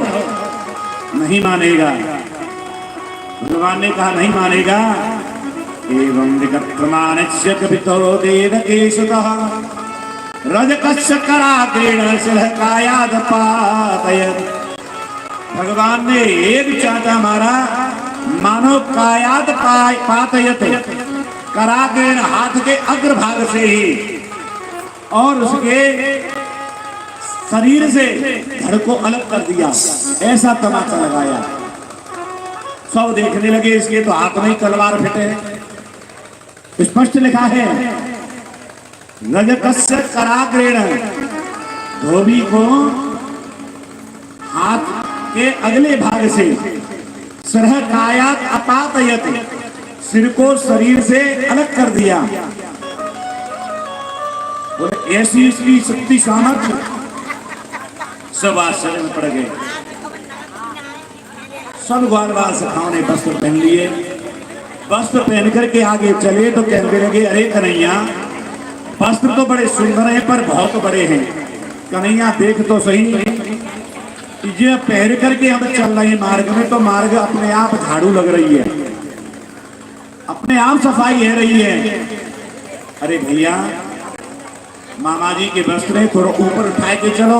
नहीं मानेगा। भगवान ने कहा नहीं मानेगा। एवं विगतमानस्य कपितो देवकेशतः रजकस्य कराग्रेण शिलकायाद पातयत्। भगवान ने एक चाटा मारा, मानो कायाद पातयत, कराग्रेण हाथ के अग्रभाग से ही, और उसके शरीर से धड़ को अलग कर दिया। ऐसा तमाचा लगाया। सब देखने लगे, इसके तो हाथ में ही तलवार फिटे। स्पष्ट लिखा है, रजकस्य कराग्रेण, धोबी को हाथ के अगले भाग से, सरह कायात अपातयत, सिर को शरीर से अलग कर दिया। ऐसी इसकी शक्ति सामर्थ्य। सब आश्चर्य में पड़ गए। सब ग्वाल बाल सखाओं ने वस्त्र पहन लिए वस्त्र पहन करके आगे चले तो कहने लगे, अरे कन्हैया वस्त्र तो बड़े सुंदर हैं पर बहुत बड़े हैं। कन्हैया देख तो सही, ये पहन करके हम चल रहे हैं मार्ग में, तो मार्ग अपने आप झाड़ू लग रही है, अपने आप सफाई है रही है। अरे भैया मामा जी के वस्त्र है, थोड़ा ऊपर उठाए के चलो,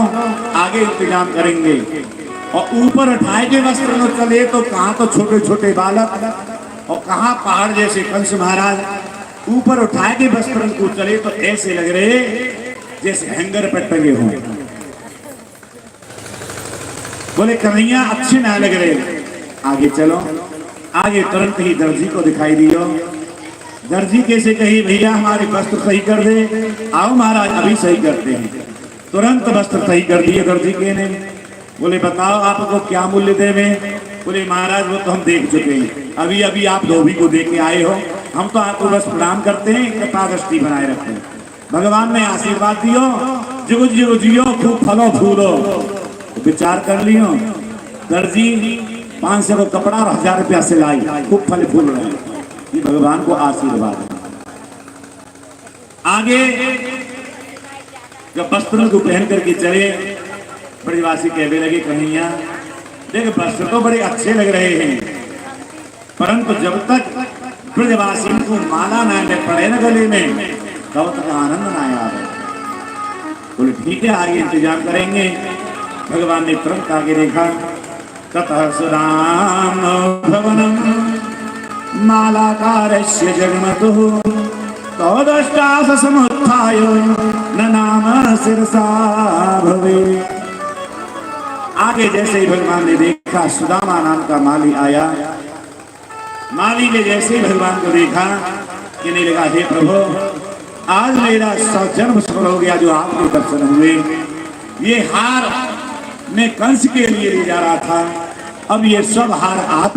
आगे इंतजाम करेंगे। और ऊपर उठाए के वस्त्र में चले तो कहाँ तो छोटे छोटे बालक और कहाँ पहाड़ जैसे कंस महाराज। ऊपर उठाए के वस्त्र को चले तो ऐसे लग रहे जैसे हैंगर पर टंगे हों। बोले कन्हैया अच्छे ना लग रहे, आगे चलो। आगे तुरंत ही दर्जी को दिखाई दियो। दर्जी कैसे कही, भैया हमारे वस्त्र सही कर दे। आओ महाराज अभी सही करते हैं। तुरंत वस्त्र सही कर दिए दर्जी के ने। बोले बताओ आपको क्या मूल्य देवे। बोले महाराज वो तो हम देख चुके हैं, अभी अभी आप धोबी को दे के आए हो, हम तो आपको बस प्रणाम करते हैं, कृपा दृष्टि बनाए रखते हैं। भगवान ने आशीर्वाद दियो, जुग जुग जियो, खूब फलो फूलो। तो विचार कर लियो, दर्जी 500 का कपड़ा और 1000 रुपया सिलाई, खूब फल फूल रहे, ये भगवान को आशीर्वाद है। आगे जब वस्त्र को पहन करके चले, ब्रजवासी कहने लगे कन्हैया देख वस्त्र तो बड़े अच्छे लग रहे हैं, परंतु जब तक ब्रजवासी को माला ना पड़े न गले में तब तक आनंद ना आए। बोले ठीक है आगे इंतजाम करेंगे। भगवान ने तुरंत आगे देखा, ततः सुराम भवनम मालाकारस्य जगमतुः तो दष्टा समुत्थाय न नाम शिरसा भवे। आगे जैसे ही भगवान ने देखा, सुदामा नाम का माली आया। माली ने जैसे ही भगवान को देखा, कहने लगा हे प्रभु आज मेरा जन्म सफल हो गया जो आपके दर्शन हुए। ये हार मैं कंस के लिए ले जा रहा था, अब ये सब हार आप